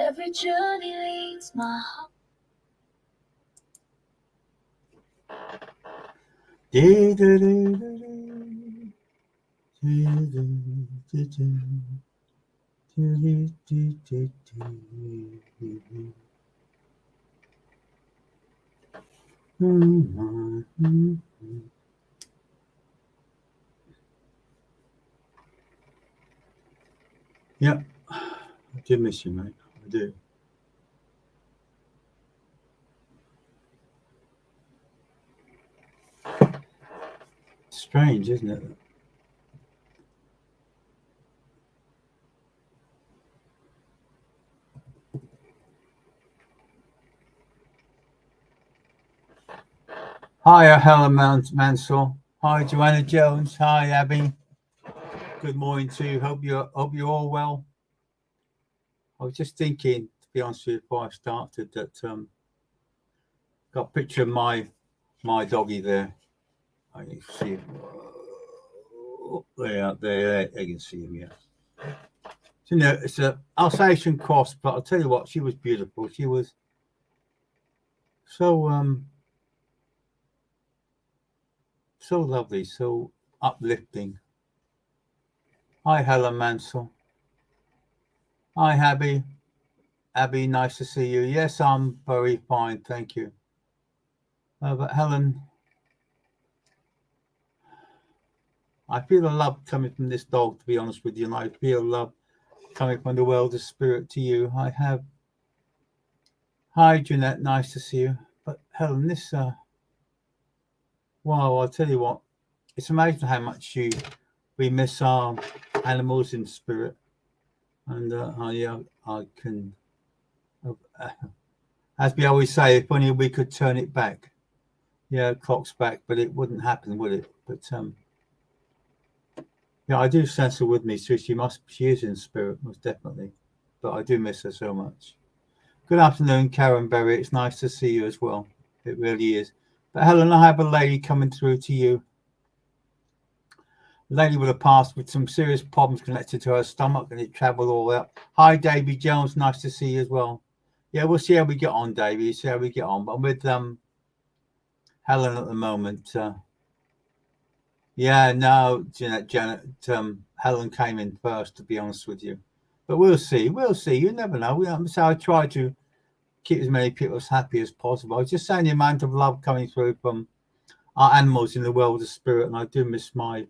Every journey leads my heart. Yeah, I do miss you, mate. I do. Strange, isn't it? Hi, Helen Mansell. Hi, Joanna Jones. Hi, Abby. Good morning to you. Hope you're all well. I was just thinking, to be honest with you, before I started, that got a picture of my doggy there. I can see him. There, you can see him. Yeah. So, it's a Alsatian cross, but I'll tell you what, she was beautiful. She was so so lovely, so uplifting. Hi, Helen Mansell. Hi, Abby. Abby, nice to see you. Yes, I'm very fine, thank you. But Helen, I feel a love coming from this dog, to be honest with you, and I feel love coming from the world of spirit to you. I have. Hi, Jeanette, nice to see you. But Helen, this, wow, I'll tell you what, it's amazing how much we miss our animals in spirit, and I can, as we always say, if only we could turn it back. Yeah, clock's back, but it wouldn't happen, would it? But yeah, I do sense her with me, so she is in spirit, most definitely. But I do miss her so much. Good afternoon, Karen Berry. It's nice to see you as well. It really is. But Helen, I have a lady coming through to you. A lady with a past with some serious problems connected to her stomach, and it travelled all out. Hi, Davy Jones. Nice to see you as well. Yeah, we'll see how we get on, Davy. See how we get on. But I'm with Helen at the moment. Yeah, no, Janet, Helen came in first, to be honest with you. But we'll see. We'll see. You never know. So I try to keep as many people as happy as possible. I was just saying the amount of love coming through from our animals in the world of spirit, and I do miss my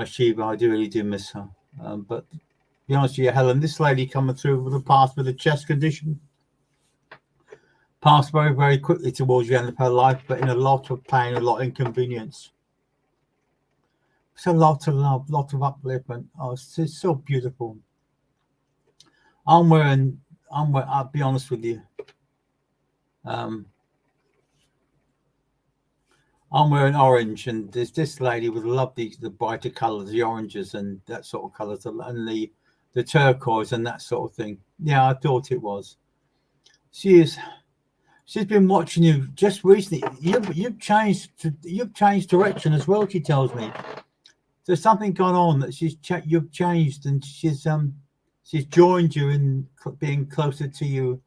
Shiva. I really do miss her. But to be honest with you, Helen, this lady coming through with a past with a chest condition passed very, very quickly towards the end of her life, but in a lot of pain, a lot of inconvenience. It's a lot of love, lot of upliftment. Oh, it's so beautiful. I'll be honest with you. I'm wearing orange, and there's this lady would love the brighter colours, the oranges and that sort of colours, and the turquoise and that sort of thing. Yeah, I thought it was. She's been watching you just recently. You've changed direction as well. She tells me there's something gone on that you've changed, and she's joined you in being closer to you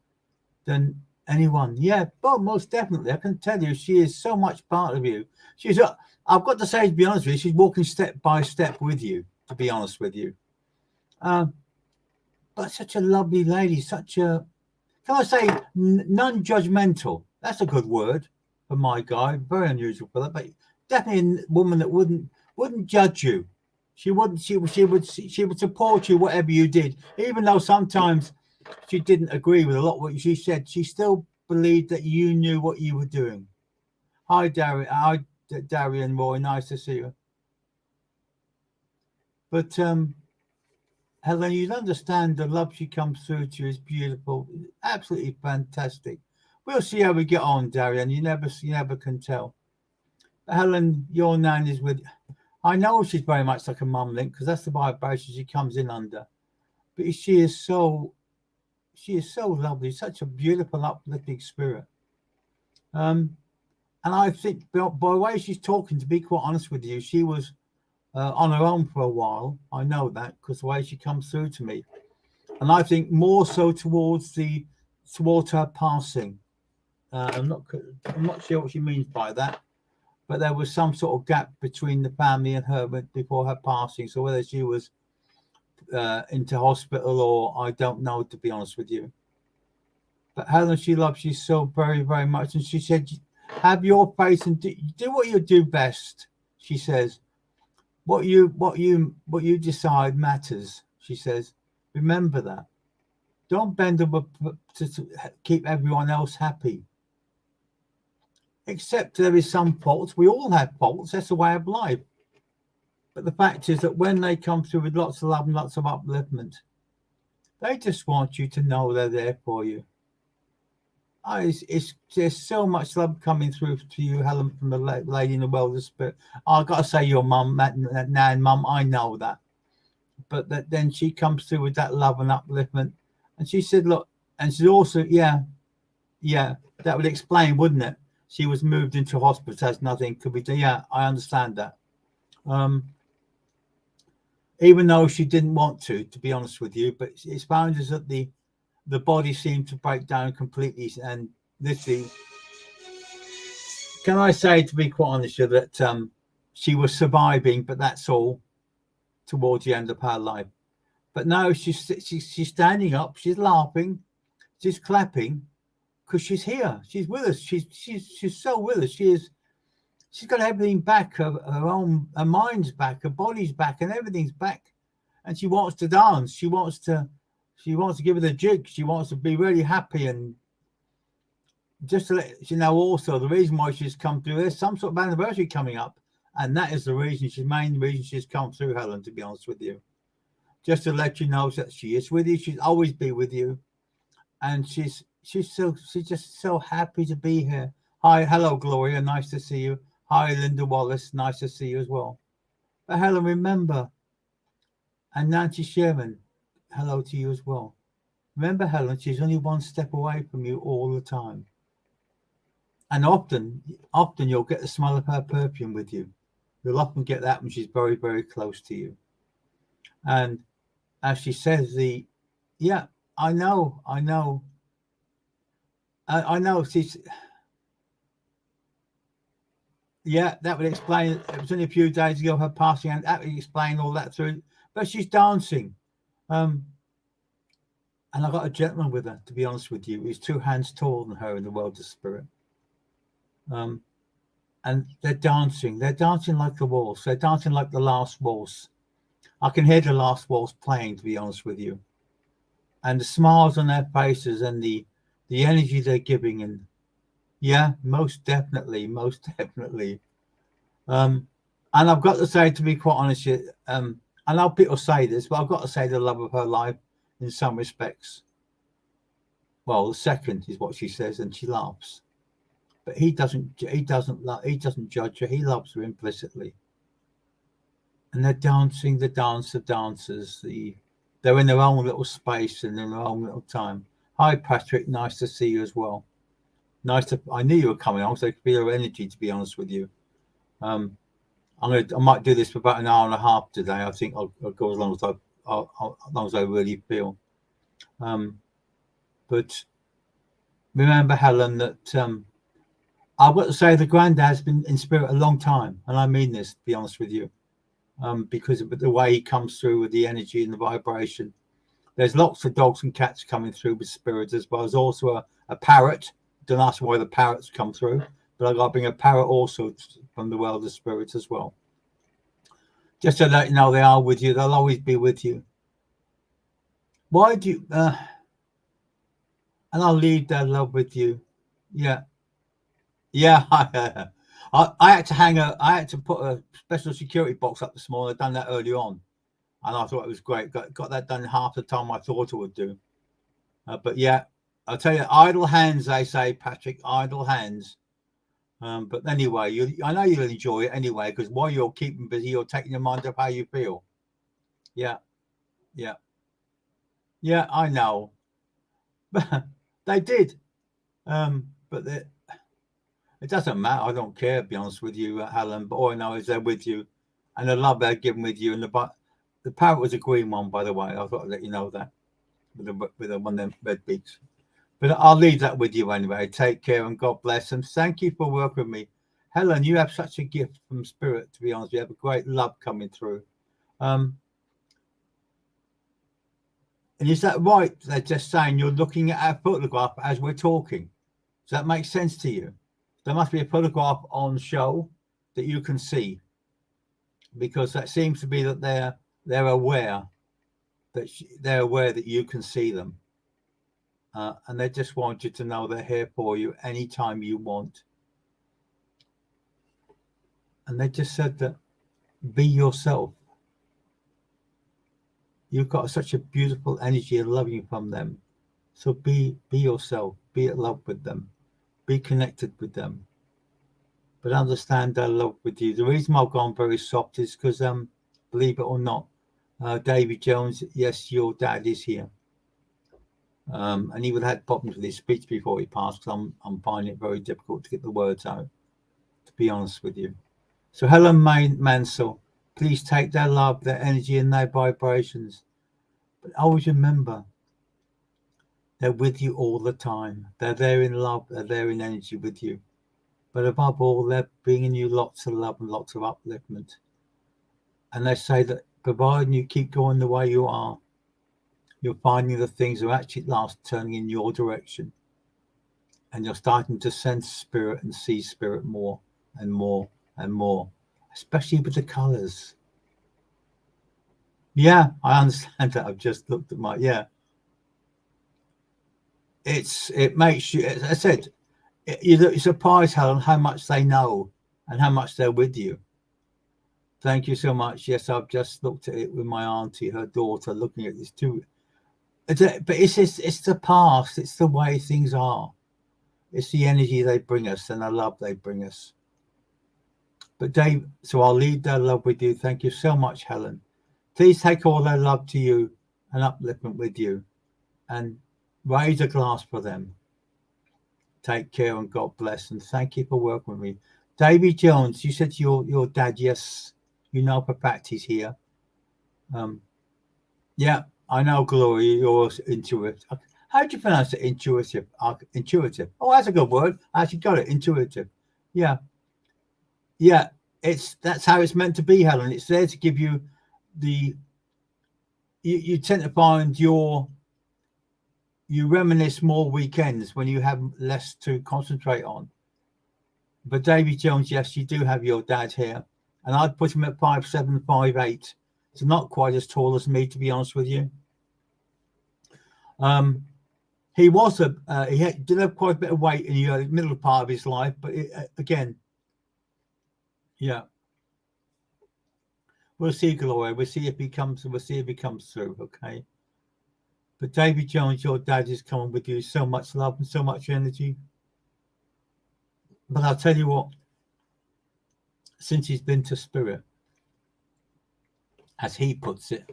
than anyone. Yeah, but most definitely, I can tell you, she is so much part of you. I've got to say, to be honest with you, she's walking step by step with you, to be honest with you. But such a lovely lady, can I say, non-judgmental. That's a good word for my guy. Very unusual for that, but definitely a woman that wouldn't judge you. She would support you whatever you did, even though sometimes she didn't agree with a lot of what she said. She still believed that you knew what you were doing. Hi, Darian. Hi, Darian Roy. Nice to see you. But Helen, you'd understand the love she comes through to you is beautiful, absolutely fantastic. We'll see how we get on, Darian. You never can tell. But Helen, your nan is with. I know she's very much like a mum link because that's the vibration she comes in under. But she is so lovely, such a beautiful, uplifting spirit. And I think by the way she's talking, to be quite honest with you, she was on her own for a while. I know that because the way she comes through to me. and I think more so towards her passing. I'm not sure what she means by that, but there was some sort of gap between the family and her before her passing. So whether she was into hospital or I don't know, to be honest with you. But Helen, she loves you so very, very much, and she said, "Have your faith and do what you do best." She says, "What you decide matters." She says, "Remember that. Don't bend over to keep everyone else happy. Except there is some faults. We all have faults. That's the way of life. But the fact is that when they come through with lots of love and lots of upliftment, they just want you to know they're there for you." There's so much love coming through to you, Helen, from the lady in the world of spirit. I've got to say, your mum, Nan, mum, I know that. But then she comes through with that love and upliftment. And she said, look, and she's also, yeah, that would explain, wouldn't it? She was moved into hospital, has nothing could be done. Yeah, I understand that. Even though she didn't want to be honest with you, but it's found us that the body seemed to break down completely, and literally, can I say, to be quite honest, that she was surviving, but that's all towards the end of her life. But now she's standing up, she's laughing, she's clapping, because she's here, she's with us, she's so with us. She's got everything back, her mind's back, her body's back, and everything's back, and she wants to dance. She wants to give it a jig. She wants to be really happy. And just to let you know, also the reason why she's come through, there's some sort of anniversary coming up, and that is the main reason she's come through, Helen, to be honest with you. Just to let you know that she is with you. She'll always be with you, and she's just so happy to be here. Hi, hello, Gloria, nice to see you. Hi, Linda Wallace, nice to see you as well. But Helen, remember, and Nancy Sherman, hello to you as well. Remember, Helen, she's only one step away from you all the time. And often you'll get the smell of her perfume with you. You'll often get that when she's very, very close to you. And as she says, I know. She's, that would explain. It was only a few days ago, her passing, and that would explain all that through. But she's dancing. And I got a gentleman with her, to be honest with you. He's 2 hands taller than her in the world of spirit. And they're dancing. They're dancing like the waltz. They're dancing like the last waltz. I can hear the last waltz playing, to be honest with you. And the smiles on their faces and the energy they're giving. And yeah, most definitely. And I've got to say, to be quite honest, I know people say this, but I've got to say the love of her life in some respects. Well, the second is what she says, and she laughs. But he doesn't judge her. He loves her implicitly. And they're dancing the dance of dancers. They're in their own little space and in their own little time. Hi, Patrick. Nice to see you as well. I knew you were coming on, so I could feel your energy, to be honest with you. I might do this for about an hour and a half today. I think I'll go as long as I really feel. But remember, Helen, that I've got to say the granddad's been in spirit a long time, and I mean this, to be honest with you, because of the way he comes through with the energy and the vibration. There's lots of dogs and cats coming through with spirits, as well as also a parrot. Don't ask why the parrots come through, but I've got to bring a parrot also from the world of spirits as well. Just to let you know, they are with you. They'll always be with you. Why do you... and I'll leave their love with you. Yeah. I had to put a special security box up this morning. I've done that early on, and I thought it was great. Got that done half the time I thought it would do. But yeah, I'll tell you, idle hands, they say, Patrick, idle hands. But anyway, I know you'll enjoy it anyway, because while you're keeping busy, you're taking your mind off how you feel. Yeah, I know. But they did. But it doesn't matter. I don't care, to be honest with you, Helen. But all I know is they're with you, and the love they're giving with you. And the parrot was a green one, by the way. I thought I'd let you know that. with one of them red beaks. But I'll leave that with you anyway. Take care and God bless. And thank you for working with me. Helen, you have such a gift from spirit, to be honest. You have a great love coming through. And is that right? They're just saying you're looking at a photograph as we're talking. Does that make sense to you? There must be a photograph on show that you can see, because that seems to be that they're aware that you can see them. And they just want you to know they're here for you anytime you want. And they just said that be yourself. You've got such a beautiful energy and loving from them. So be yourself. Be at love with them. Be connected with them. But understand their love with you. The reason I've gone very soft is because, believe it or not, David Jones, yes, your dad is here. And he would have had problems with his speech before he passed, because I'm finding it very difficult to get the words out, to be honest with you. So Helen Mansell, please take their love, their energy and their vibrations. But always remember, they're with you all the time. They're there in love, they're there in energy with you. But above all, they're bringing you lots of love and lots of upliftment. And they say that providing you keep going the way you are, you're finding the things are actually at last turning in your direction. And you're starting to sense spirit and see spirit more and more and more, especially with the colours. Yeah, I understand that. I've just looked at it makes you, as I said, you're surprised, Helen, how much they know and how much they're with you. Thank you so much. Yes, I've just looked at it with my auntie, her daughter, looking at this too. But it's the past. It's the way things are. It's the energy they bring us and the love they bring us. But Dave, so I'll leave their love with you. Thank you so much, Helen. Please take all their love to you and upliftment with you, and raise a glass for them. Take care and God bless. And thank you for working with me. Davy Jones, you said to your dad, yes, you know for a fact he's here. Yeah, I know, Gloria, you're intuitive. How do you pronounce it? Intuitive. Intuitive. Oh, that's a good word. I actually got it. Intuitive. Yeah. That's how it's meant to be, Helen. It's there to give you you tend to find you reminisce more weekends when you have less to concentrate on. But Davy Jones, yes, you do have your dad here, and I'd put him at 5'7", 5'8". So not quite as tall as me, to be honest with you. He was did have quite a bit of weight in the middle part of his life, but again, yeah. We'll see, Gloria. We'll see if he comes through, okay? But David Jones, your dad is coming with you. So much love and so much energy. But I'll tell you what, since he's been to spirit, as he puts it,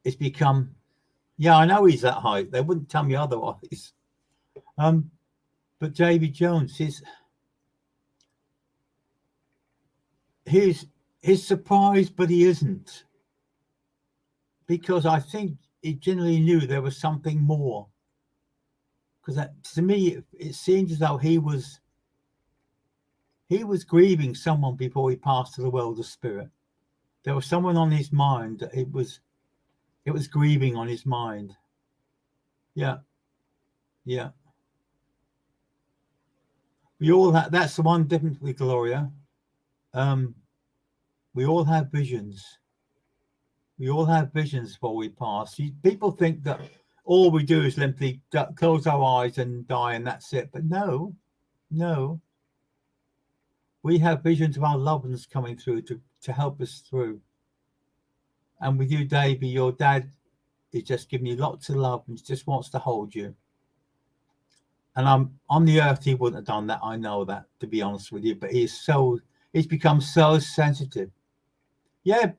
it's become, yeah, I know he's that height. They wouldn't tell me otherwise. But David Jones, he's surprised, but he isn't. Because I think he generally knew there was something more. Because to me, it seemed as though he was grieving someone before he passed to the world of spirit. There was someone on his mind that it was grieving on his mind. Yeah. We all have, that's the one difference with Gloria. We all have visions. We all have visions before we pass. People think that all we do is simply close our eyes and die and that's it. But no. We have visions of our loved ones coming through to help us through. And with you, Davey, your dad is just giving you lots of love and just wants to hold you. And on the earth, he wouldn't have done that. I know that, to be honest with you. But he's become so sensitive. Yeah,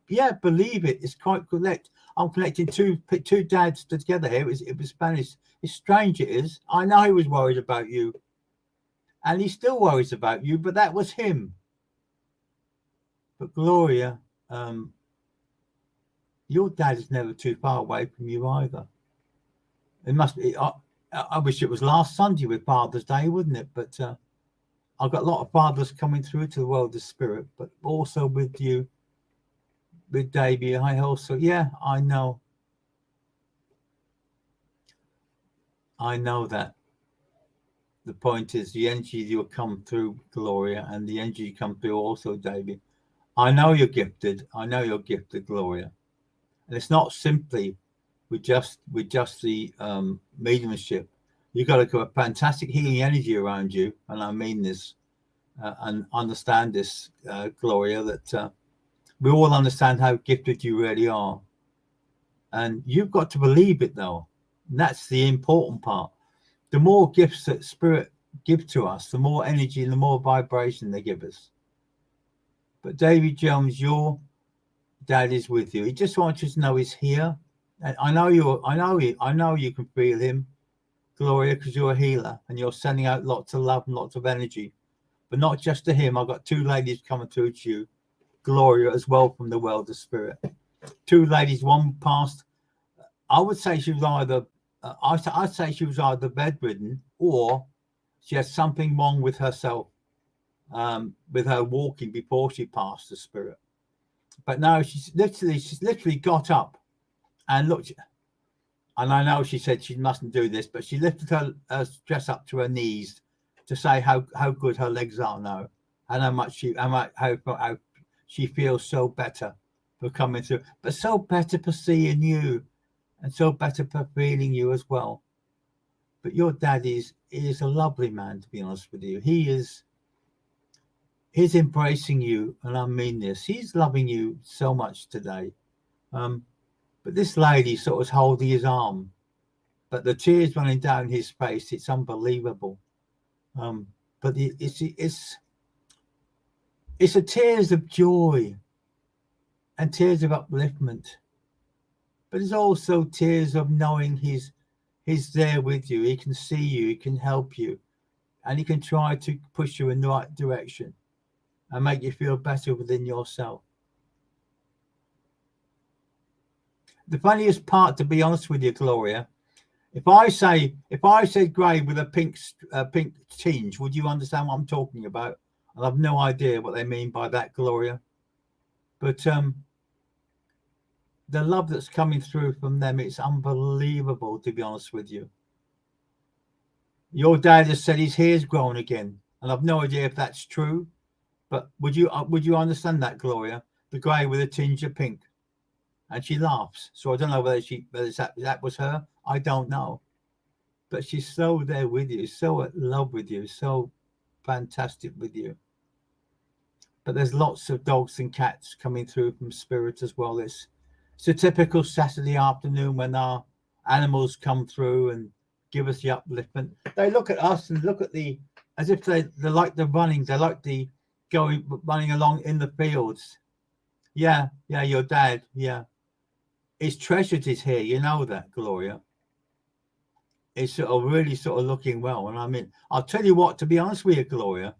believe it. It's quite correct. I'm connecting two dads together here. It was Spanish. It's strange, it is. I know he was worried about you. And he still worries about you, but that was him. But Gloria, your dad is never too far away from you either. It must be. I wish it was last Sunday with Father's Day, wouldn't it? But I've got a lot of fathers coming through to the world of spirit, but also with you, with Davey. I also, yeah, I know that. The point is the energy you'll come through, Gloria, and the energy you come through also, Davey. I know you're gifted. I know you're gifted, Gloria. And it's not simply with just the mediumship. You've got a fantastic healing energy around you, and I mean this, and understand this, Gloria, that we all understand how gifted you really are. And you've got to believe it, though. And that's the important part. The more gifts that Spirit give to us, the more energy and the more vibration they give us. But David Jones, your dad is with you. He just wants you to know he's here. And I know you can feel him, Gloria, because you're a healer and you're sending out lots of love and lots of energy. But not just to him. I've got two ladies coming through to you, Gloria, as well, from the world of spirit. Two ladies, one passed. I would say she was either I'd say she was either bedridden or she had something wrong with herself, with her walking before she passed the spirit. But now she's literally got up and looked. And I know she said she mustn't do this, but she lifted her dress up to her knees to say how good her legs are now, and how she feels so better for coming through, but so better for seeing you, and so better for feeling you as well. But your dad is a lovely man, to be honest with you. He's embracing you, and I mean this. He's loving you so much today. But this lady sort of holding his arm, but the tears running down his face. It's unbelievable. But it's a tears of joy and tears of upliftment. But it's also tears of knowing he's there with you. He can see you. He can help you, and he can try to push you in the right direction and make you feel better within yourself. The funniest part, to be honest with you, Gloria, if I said grey with a pink tinge, would you understand what I'm talking about? I have no idea what they mean by that, Gloria. But the love that's coming through from them, it's unbelievable, to be honest with you. Your dad has said his hair's grown again, and I've no idea if that's true. But would you understand that, Gloria? The grey with a tinge of pink. And she laughs. So I don't know whether that was her. I don't know. But she's so there with you, so in love with you, so fantastic with you. But there's lots of dogs and cats coming through from spirit as well. It's a typical Saturday afternoon when our animals come through and give us the upliftment. They look at us and look at as if they like the running. They like the running along in the fields. Yeah, your dad, yeah. He's treasured his hair, you know that, Gloria. It's sort of really sort of looking well. And I mean, I'll tell you what, to be honest with you, Gloria,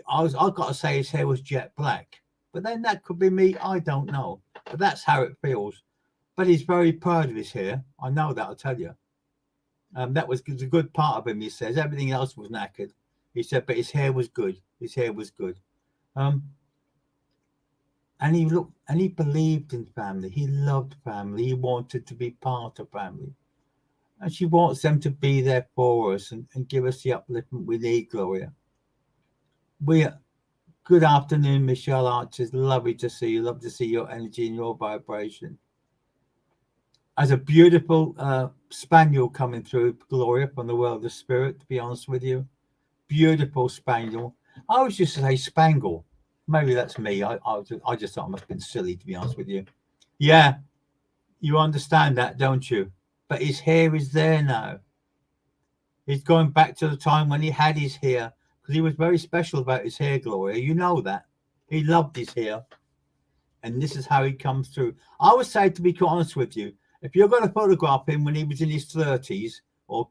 I've got to say his hair was jet black. But then that could be me, I don't know. But that's how it feels. But he's very proud of his hair. I know that, I'll tell you. That was the good part of him, he says. Everything else was knackered. He said, but his hair was good. His hair was good. And he believed in family. He loved family. He wanted to be part of family. And she wants them to be there for us and give us the upliftment we need, Gloria. Good afternoon, Michelle Archers. Lovely to see you. Love to see your energy and your vibration. As a beautiful spaniel coming through, Gloria, from the world of spirit, to be honest with you. Beautiful spaniel. I was just to say spangle. Maybe that's me. I just thought I must have been silly, to be honest with you. Yeah, you understand that, don't you? But his hair is there now. He's going back to the time when he had his hair, because he was very special about his hair, Gloria. You know that. He loved his hair. And this is how he comes through. I would say, to be quite honest with you, if you're going to photograph him when he was in his 30s or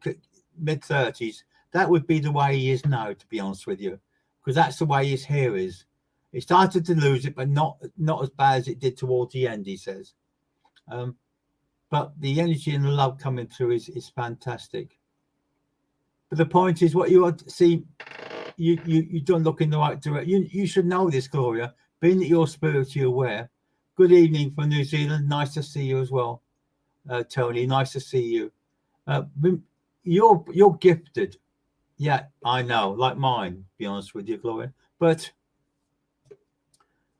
mid-30s, that would be the way he is now, to be honest with you, because that's the way his hair is. He started to lose it, but not as bad as it did towards the end, he says. but the energy and the love coming through is fantastic. But the point is, what you want to see, you don't look in the right direction. You should know this, Gloria, being that you're spiritually aware. Good evening from New Zealand. Nice to see you as well, Tony. Nice to see you. You're gifted. Yeah, I know, like mine, to be honest with you, Gloria. But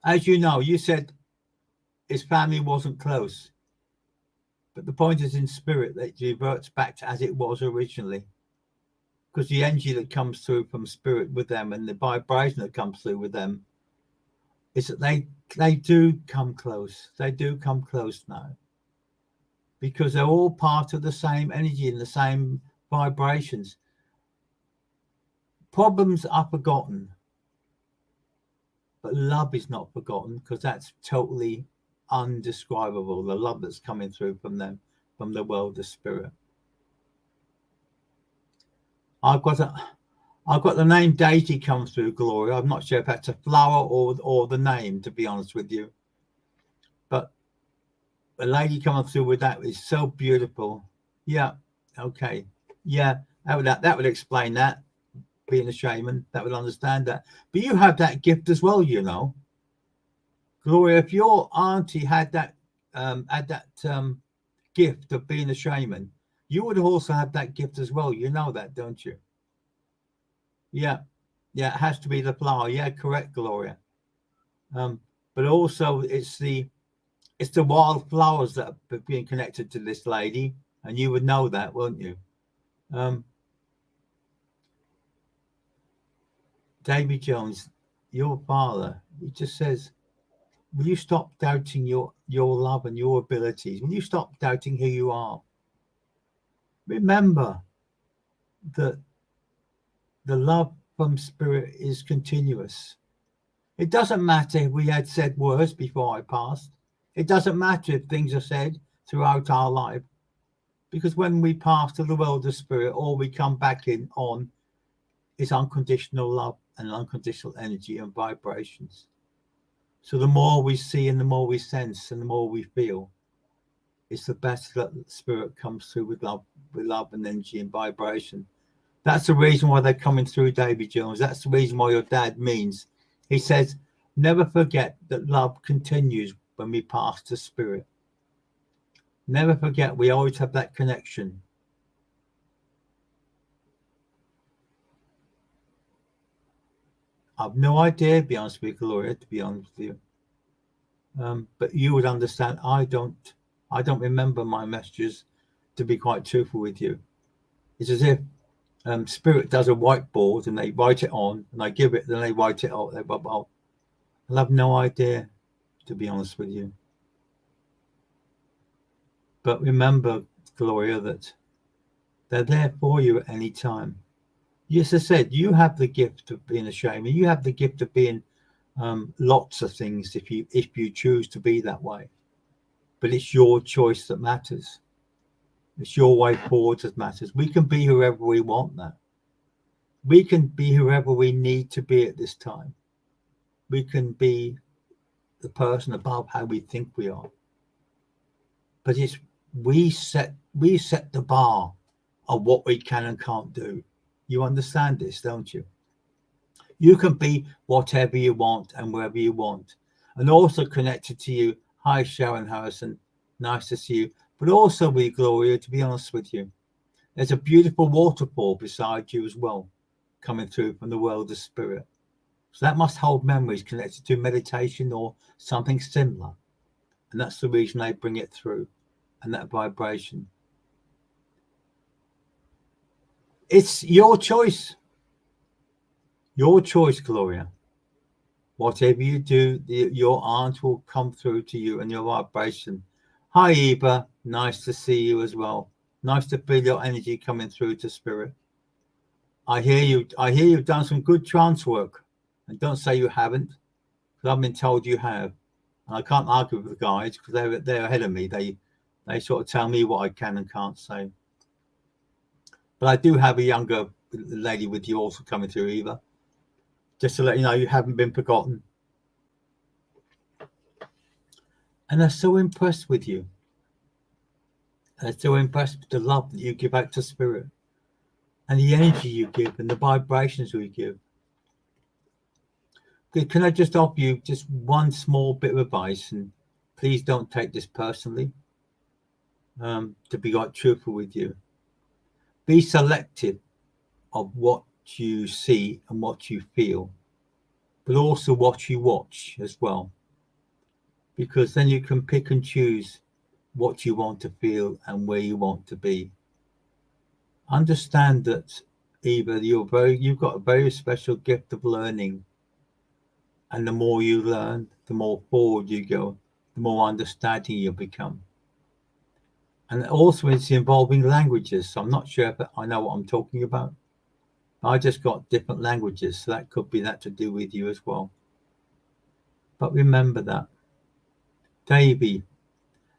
as you know, you said his family wasn't close. But the point is, in spirit, that it reverts back to as it was originally. Because the energy that comes through from spirit with them and the vibration that comes through with them is that they do come close. They do come close now. Because they're all part of the same energy and the same vibrations. Problems are forgotten, but love is not forgotten, because that's totally undescribable, the love that's coming through from them, from the world of spirit. I've got the name Daisy come through, Gloria. I'm not sure if that's a flower or the name, to be honest with you. But the lady coming through with that is so beautiful. Yeah, okay. Yeah, that would explain that. Being a shaman, that would understand that. But you have that gift as well, you know, Gloria. If your auntie had that gift of being a shaman, you would also have that gift as well. You know that, don't you? Yeah, it has to be the flower. Yeah, correct, Gloria. But also it's the wild flowers that are being connected to this lady, and you would know that, won't you? David Jones, your father, he just says, will you stop doubting your love and your abilities? Will you stop doubting who you are? Remember that the love from spirit is continuous. It doesn't matter if we had said words before I passed. It doesn't matter if things are said throughout our life. Because when we pass to the world of spirit, all we come back in on is unconditional love and unconditional energy and vibrations. So the more we see and the more we sense and the more we feel, it's the better that the spirit comes through with love and energy and vibration. That's the reason why they're coming through, David Jones. That's the reason why your dad means. He says, never forget that love continues when we pass to spirit. Never forget, we always have that connection. I've no idea, to be honest with you, Gloria, to be honest with you. But you would understand. I don't remember my messages, to be quite truthful with you. It's as if spirit does a whiteboard and they write it on, and I give it, then they write it out. I'll have no idea, to be honest with you. But remember, Gloria, that they're there for you at any time. Yes, I said, you have the gift of being a shaman. You have the gift of being lots of things if you choose to be that way. But it's your choice that matters. It's your way forward that matters. We can be whoever we want now. We can be whoever we need to be at this time. We can be the person above how we think we are. But it's we set the bar of what we can and can't do. You understand this, don't you? You can be whatever you want and wherever you want. And also connected to you. Hi, Sharon Harrison. Nice to see you. But also with Gloria, to be honest with you, there's a beautiful waterfall beside you as well, coming through from the world of spirit. So that must hold memories connected to meditation or something similar. And that's the reason they bring it through, and that vibration. It's your choice. Your choice, Gloria. Whatever you do, your aunt will come through to you and your vibration. Hi, Eva. Nice to see you as well. Nice to feel your energy coming through to spirit. I hear you've done some good trance work. And don't say you haven't, because I've been told you have. And I can't argue with the guys because they're ahead of me. They sort of tell me what I can and can't say. But I do have a younger lady with you also coming through, Eva. Just to let you know, you haven't been forgotten. And they're so impressed with you. They're so impressed with the love that you give out to spirit and the energy you give and the vibrations we give. Can I just offer you just one small bit of advice, and please don't take this personally, to be quite truthful with you. Be selective of what you see and what you feel, but also what you watch as well, because then you can pick and choose what you want to feel and where you want to be. Understand that Eva, you've got a very special gift of learning, and the more you learn, the more forward you go, the more understanding you become. And also it's involving languages. So I'm not sure if I know what I'm talking about. I just got different languages, so that could be that to do with you as well. But remember that. Davey,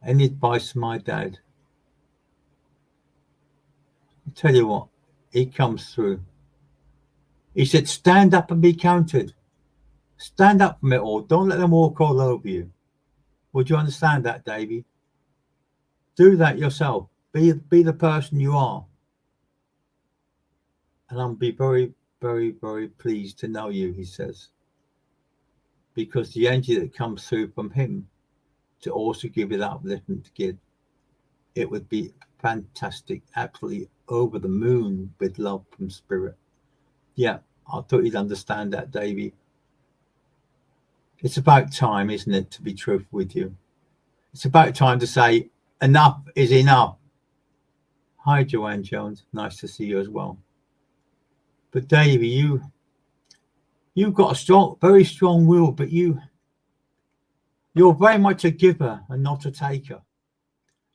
any advice from my dad? I'll tell you what, he comes through. He said, stand up and be counted. Stand up from it all. Don't let them walk all over you. Would you understand that, Davey? Do that yourself. Be the person you are. And I'll be very, very, very pleased to know you, he says. Because the energy that comes through from him to also give you that upliftment to give, it would be fantastic, absolutely over the moon with love from spirit. Yeah, I thought you'd understand that, Davey. It's about time, isn't it, to be truthful with you? It's about time to say, enough is enough. Hi, Joanne Jones. Nice to see you as well. But Davey, you've got a strong, very strong will, but you're very much a giver and not a taker.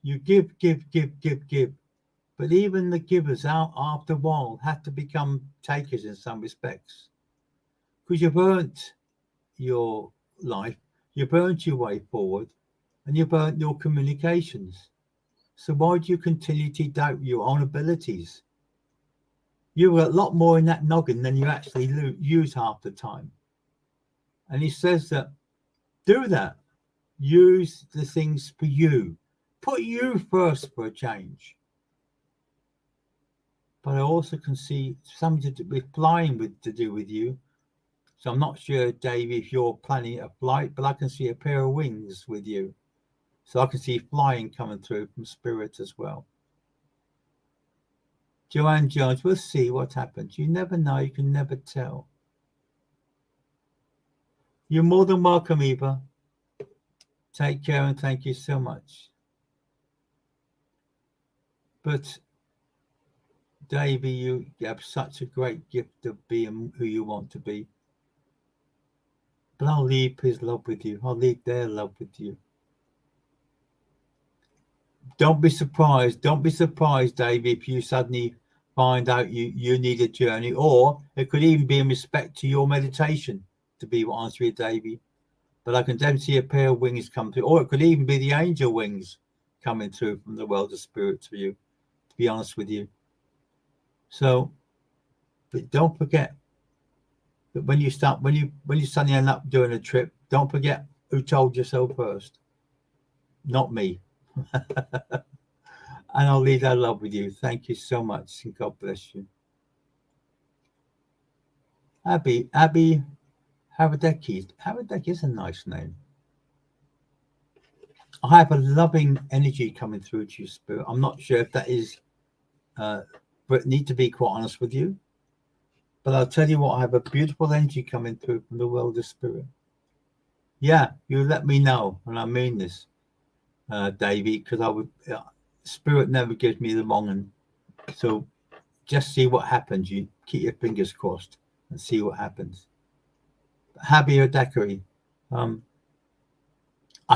You give, give, give, give, give. But even the givers out after a while have to become takers in some respects. Because you've earned your life, you've earned your way forward, and you've earned your communications. So why do you continue to doubt your own abilities? You've got a lot more in that noggin than you actually use half the time. And he says that, do that. Use the things for you. Put you first for a change. But I also can see something to do with flying to do with you. So I'm not sure, Dave, if you're planning a flight, but I can see a pair of wings with you. So I can see flying coming through from spirit as well. Joanne Jones, we'll see what happens. You never know. You can never tell. You're more than welcome, Eva. Take care and thank you so much. But Davey, you have such a great gift of being who you want to be. But I'll leave his love with you. I'll leave their love with you. Don't be surprised. Don't be surprised, Davey, if you suddenly find out you need a journey, or it could even be in respect to your meditation, to be honest with you, Davey. But I can definitely see a pair of wings come through, or it could even be the angel wings coming through from the world of spirit to you, to be honest with you. So, but don't forget that when you suddenly end up doing a trip, don't forget who told you so first. Not me. And I'll leave that love with you. Thank you so much, and God bless you. Abby Havadeki. Havadeki is a nice name. I have a loving energy coming through to you, spirit. I'm not sure if that is, but need to be quite honest with you. But I'll tell you what, I have a beautiful energy coming through from the world of spirit. Yeah, you let me know, and I mean this, Davey, because spirit never gives me the wrong one. So just see what happens. You keep your fingers crossed and see what happens. Happy Odekari, I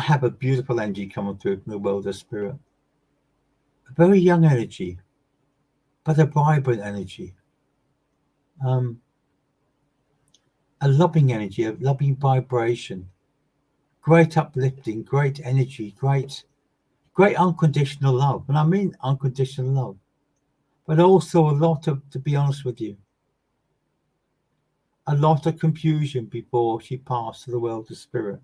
have a beautiful energy coming through from the world of spirit. A very young energy, but a vibrant energy. A loving energy, a loving vibration, great uplifting, great energy, great unconditional love. And I mean unconditional love, but also a lot of, to be honest with you, a lot of confusion before she passed to the world of spirit.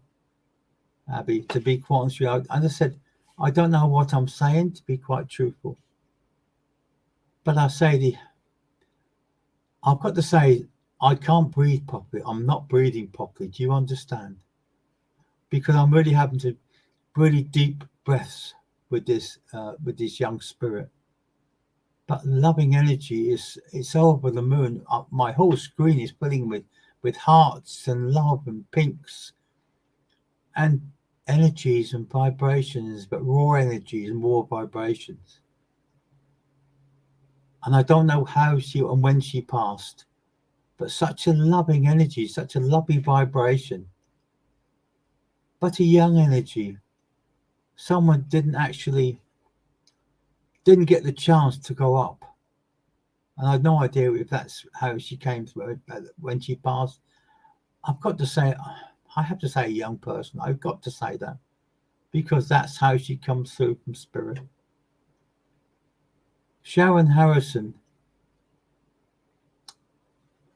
Abby, to be quite honest with you, as I said, I don't know what I'm saying, to be quite truthful. But I've got to say, I can't breathe properly. I'm not breathing properly. Do you understand? Because I'm really having to really deep breaths with this young spirit. But loving energy it's over the moon. My whole screen is filling with hearts and love and pinks and energies and vibrations, but raw energies and raw vibrations. And I don't know how she and when she passed, but such a loving energy, such a lovely vibration, but a young energy. Someone didn't get the chance to go up. And I had no idea if that's how she came through when she passed. I've got to say, I have to say a young person. I've got to say that because that's how she comes through from spirit. Sharon Harrison,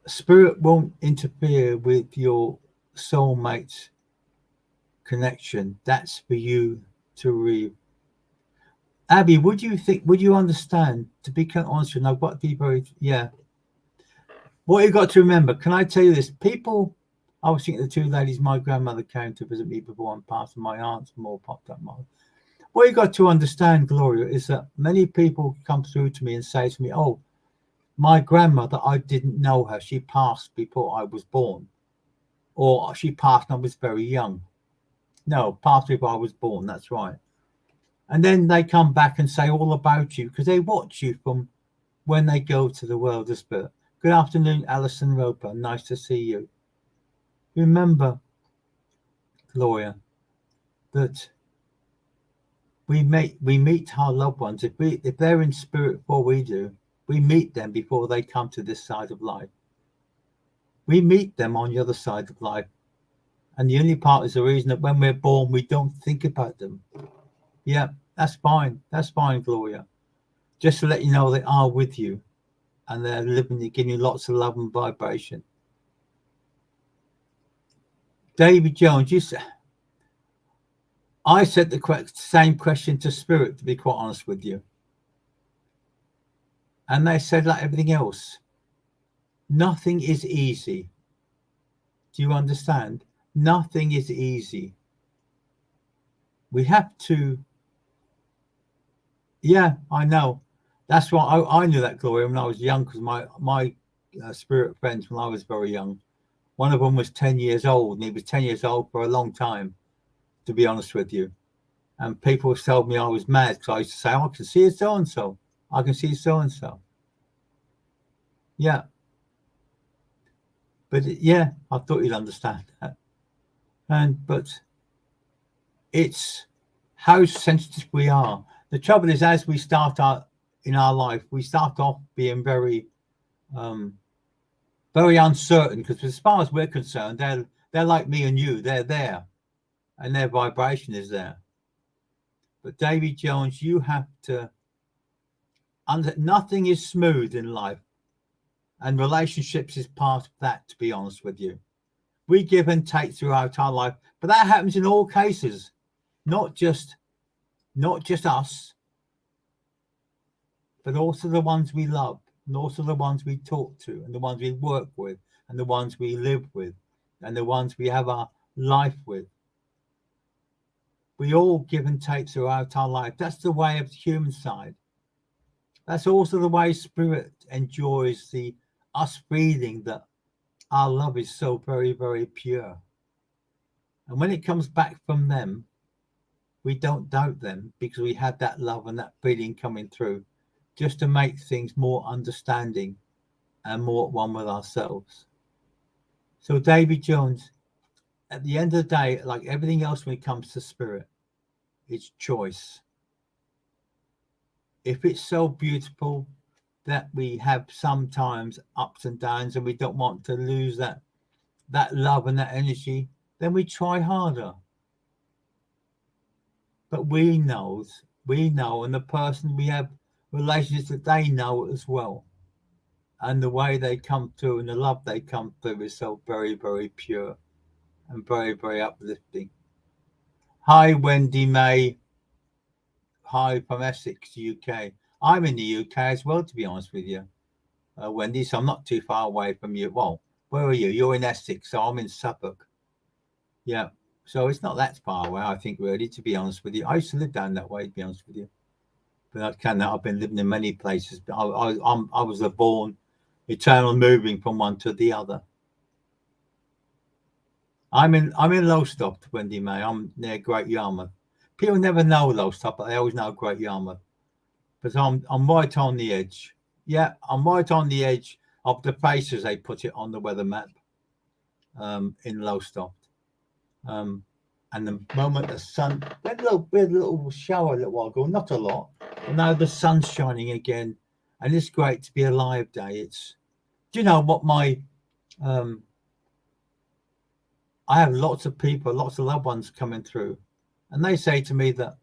spirit won't interfere with your soulmate connection. That's for you to read. Abby, would you understand? To be honest with you, I've got to be very, yeah. What you got to remember, can I tell you this? People, I was thinking the two ladies, my grandmother came to visit me before and passed, and my aunts more popped up. What you got to understand, Gloria, is that many people come through to me and say to me, oh, my grandmother, I didn't know her. She passed before I was born. Or she passed when I was very young. No, passed before I was born, that's right. And then they come back and say all about you because they watch you from when they go to the world of spirit. Good afternoon, Alison Roper. Nice to see you. Remember, Gloria, that we meet our loved ones. If they're in spirit before we do, we meet them before they come to this side of life. We meet them on the other side of life. And the only part is the reason that when we're born, we don't think about them. Yeah, that's fine. That's fine, Gloria. Just to let you know they are with you and they're giving you lots of love and vibration. David Jones, I said the same question to spirit, to be quite honest with you. And they said, like everything else, nothing is easy. Do you understand? Nothing is easy. We have to. Yeah, I know. That's why I knew that, Gloria, when I was young, because my spirit friends, when I was very young, one of them was 10 years old, and he was 10 years old for a long time, to be honest with you. And people told me I was mad because I used to say, oh, I can see so-and-so. I can see so-and-so. Yeah. But yeah, I thought you'd understand that. But it's how sensitive we are. The trouble is, as we start out in our life, we start off being very, very uncertain because as far as we're concerned, they're like me and you. They're there, and their vibration is there. But David Jones, you have to. Nothing is smooth in life, and relationships is part of that. To be honest with you, we give and take throughout our life, but that happens in all cases, not just us, but also the ones we love, and also the ones we talk to, and the ones we work with, and the ones we live with, and the ones we have our life with. We all give and take throughout our life. That's the way of the human side. That's also the way spirit enjoys us feeling that our love is so very, very pure. And when it comes back from them, we don't doubt them because we had that love and that feeling coming through just to make things more understanding and more at one with ourselves. So David Jones, at the end of the day, like everything else when it comes to spirit, it's choice. If it's so beautiful that we have sometimes ups and downs and we don't want to lose that love and that energy, then we try harder. But we know, and the person we have relationships that they know as well. And the way they come through and the love they come through is so very, very pure and very, very uplifting. Hi, Wendy May. Hi from Essex, UK. I'm in the UK as well, to be honest with you, Wendy. So I'm not too far away from you. Well, where are you? You're in Essex, so I'm in Suffolk. Yeah. So it's not that far away, I think, really, to be honest with you. I used to live down that way, to be honest with you. But I've been living in many places. But I was a born eternal moving from one to the other. I'm in Lowestoft, Wendy May. I'm near Great Yarmouth. People never know Lowestoft, but they always know Great Yarmouth. But I'm right on the edge. Yeah, I'm right on the edge of the places they put it on the weather map, in Lowestoft. And the moment the sun, we had a little shower a little while ago, not a lot, but now the sun's shining again, and it's great to be alive day. Do you know what I have lots of people, lots of loved ones coming through, and they say to me that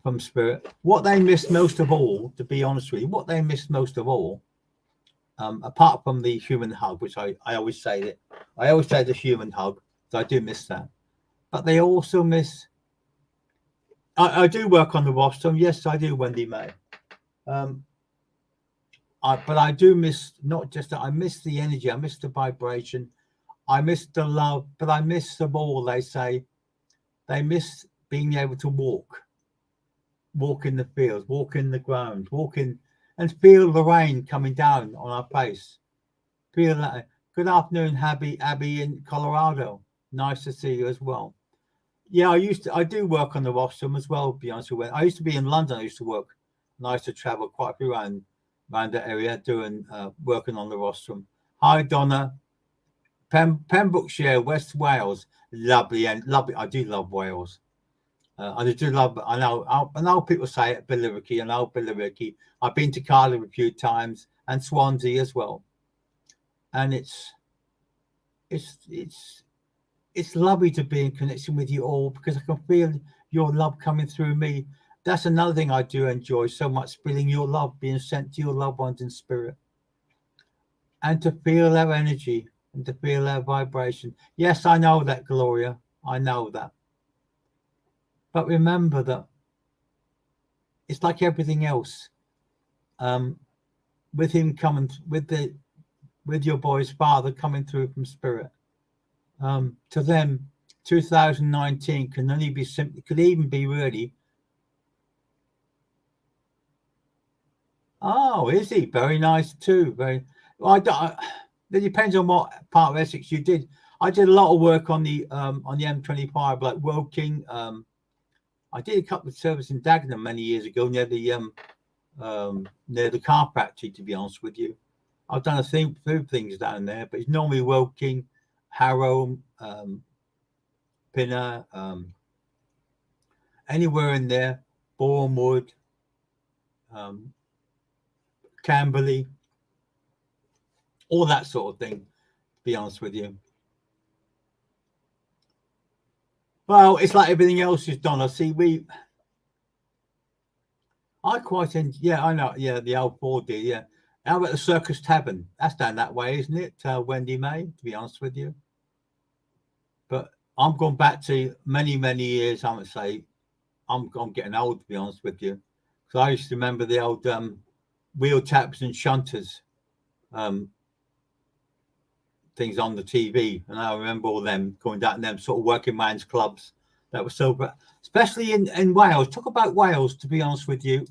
from spirit, what they miss most of all, to be honest with you, what they miss most of all, apart from the human hug, which I always say the human hug, so I do miss that. But they also miss. I do work on the rostrum. Yes, I do, Wendy May. But I do miss not just that. I miss the energy. I miss the vibration. I miss the love. But I miss them all. They say they miss being able to walk in the fields, walk in the ground, and feel the rain coming down on our face. Feel that. Good afternoon, Abby in Colorado. Nice to see you as well. Yeah, I do work on the rostrum as well, to be honest with you. I used to be in London. I used to work, and I used to travel quite a few around that area doing working on the rostrum. Hi, Donna. Pembrokeshire, West Wales, lovely and lovely. I do love Wales. I do love. I know people say it, Billericay. I know Billericay. I've been to Cardiff a few times and Swansea as well, and it's lovely to be in connection with you all because I can feel your love coming through me. That's another thing I do enjoy so much, feeling your love being sent to your loved ones in spirit, and to feel their energy and to feel their vibration. Yes, I know that, Gloria. I know that. But remember that it's like everything else. With him coming, with your boy's father coming through from spirit. To them, 2019 can only be simply, could even be really. Oh, is he? Very nice too. Very. Well, it depends on what part of Essex you did. I did a lot of work on the M25, like Woking. I did a couple of services in Dagenham many years ago near the car factory. To be honest with you, I've done a few things down there, but it's normally Woking, Harrow, Pinner, anywhere in there, Bournemouth, Camberley, all that sort of thing, to be honest with you. Well, it's like everything else is done. I quite enjoy, yeah, I know, yeah, the old 4D, yeah. How about the Circus Tavern? That's down that way, isn't it, Wendy May, to be honest with you? But I'm going back to many, many years, I would say. I'm getting old, to be honest with you. So I used to remember the old wheel taps and shunters things on the TV, and I remember all them going down them sort of working man's clubs that were so, especially in Wales. Talk about Wales, to be honest with you.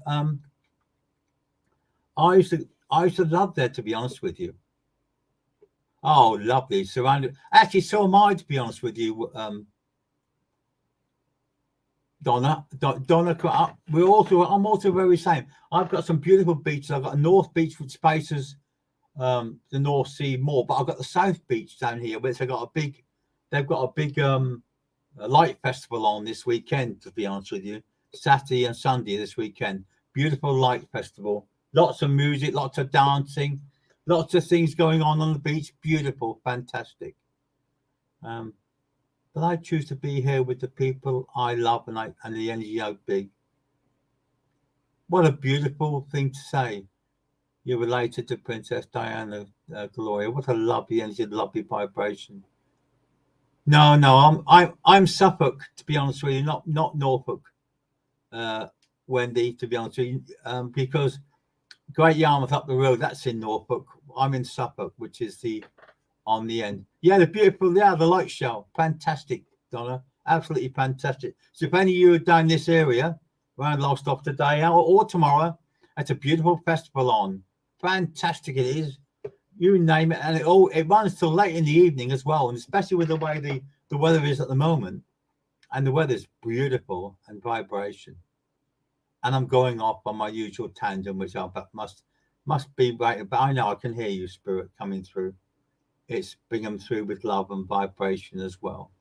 I used to love that, to be honest with you. Oh, lovely, surrounded. Actually, so am I, to be honest with you. Donna, I'm also very same. I've got some beautiful beaches. I've got a North Beach which faces the North Sea more, but I've got the South Beach down here, which they've got a big light festival on this weekend, to be honest with you. Saturday and Sunday this weekend. Beautiful light festival. Lots of music, lots of dancing, lots of things going on the beach. Beautiful, fantastic. But I choose to be here with the people I love and the energy I big. What a beautiful thing to say. You're related to Princess Diana, Gloria. What a lovely energy, lovely vibration. No, I'm Suffolk, to be honest with you, not Norfolk. Wendy, to be honest with you, because Great Yarmouth up the road, that's in Norfolk. I'm in Suffolk, which is the on the end. Yeah, the beautiful, yeah, the light show. Fantastic, Donna. Absolutely fantastic. So if any of you are down this area, around Lowestoft today or tomorrow, it's a beautiful festival on. Fantastic it is. You name it. And it runs till late in the evening as well. And especially with the way the weather is at the moment. And the weather's beautiful and vibration. And I'm going off on my usual tangent, which I must be right. But I know I can hear you, Spirit, coming through. It's bring them through with love and vibration as well.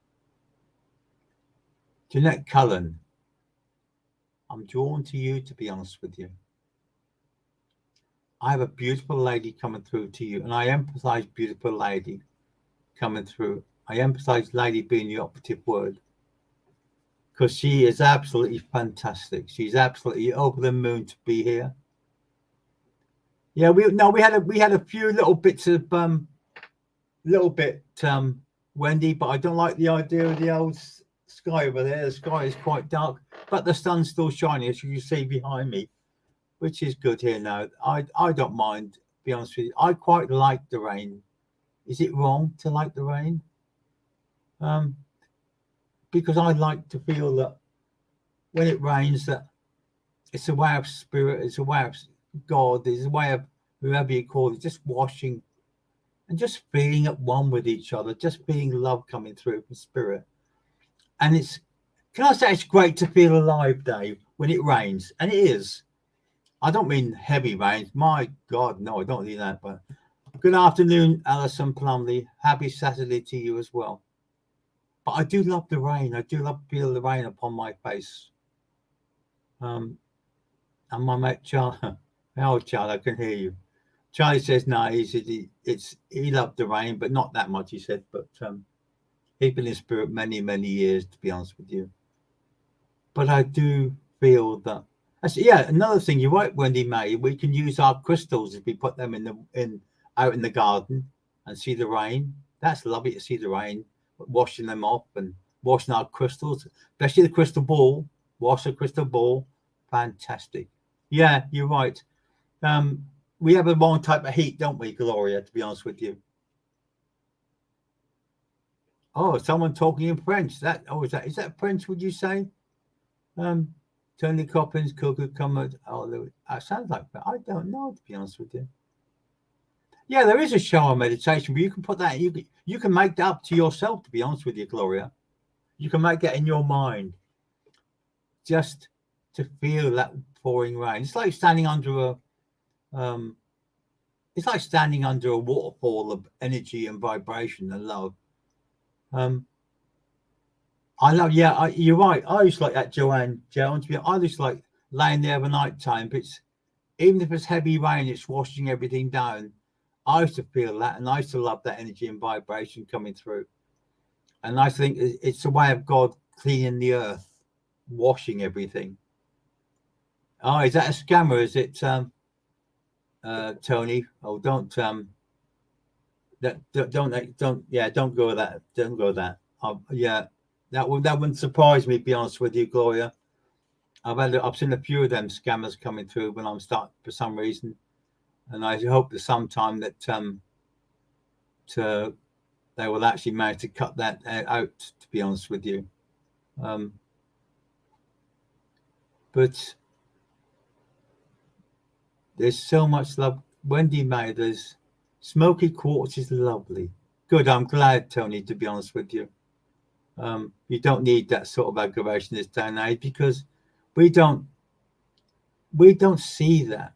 Jeanette Cullen, I'm drawn to you, to be honest with you. I have a beautiful lady coming through to you, and I emphasize beautiful lady coming through. I emphasize lady being the operative word because she is absolutely fantastic. She's absolutely over the moon to be here. Yeah, we had a few little bits of Wendy, but I don't like the idea of the old sky over there. The sky is quite dark, but the sun's still shining, as you can see behind me, which is good here now. I don't mind, to be honest with you. I quite like the rain. Is it wrong to like the rain? Because I like to feel that when it rains, that it's a way of spirit, it's a way of God, it's a way of whoever you call it, just washing and just being at one with each other, just being love coming through from spirit. And can I say it's great to feel alive, Dave, when it rains? And it is. I don't mean heavy rains. My God, no, I don't mean that. But good afternoon, Alison Plumley. Happy Saturday to you as well. But I do love the rain. I do love to feel the rain upon my face. And my mate Charlie, oh Charlie, I can hear you. Charlie says no, he loved the rain, but not that much, he said. But he's been in spirit many, many years, to be honest with you. But I do feel that another thing, you're right, Wendy May, we can use our crystals if we put them out in the garden and see the rain. That's lovely to see the rain, washing them off and washing our crystals, especially the crystal ball. Wash the crystal ball. Fantastic. Yeah, you're right. We have the wrong type of heat, don't we, Gloria, to be honest with you? Oh, someone talking in French. Is that French, would you say? Tony Coppins, Coco Comet. Oh, that sounds like that. I don't know, to be honest with you. Yeah, there is a shower meditation, but you can put that, you can make that up to yourself, to be honest with you, Gloria. You can make that in your mind. Just to feel that pouring rain. It's like standing under a waterfall of energy and vibration and love. I love, you're right. I used to like that, Joanne Jones. I just like laying there at night time. But even if it's heavy rain, it's washing everything down. I used to feel that, and I used to love that energy and vibration coming through. And I think it's a way of God cleaning the earth, washing everything. Oh, is that a scammer? Is it, Tony? Oh, don't go with that. Don't go with that. That wouldn't surprise me, to be honest with you, Gloria. I've seen a few of them scammers coming through when I'm starting for some reason, and I hope that sometime that they will actually manage to cut that out. To be honest with you, but there's so much love. Wendy May, there's smoky quartz is lovely. Good. I'm glad, Tony. To be honest with you. You don't need that sort of aggravation this day and age because we don't see that.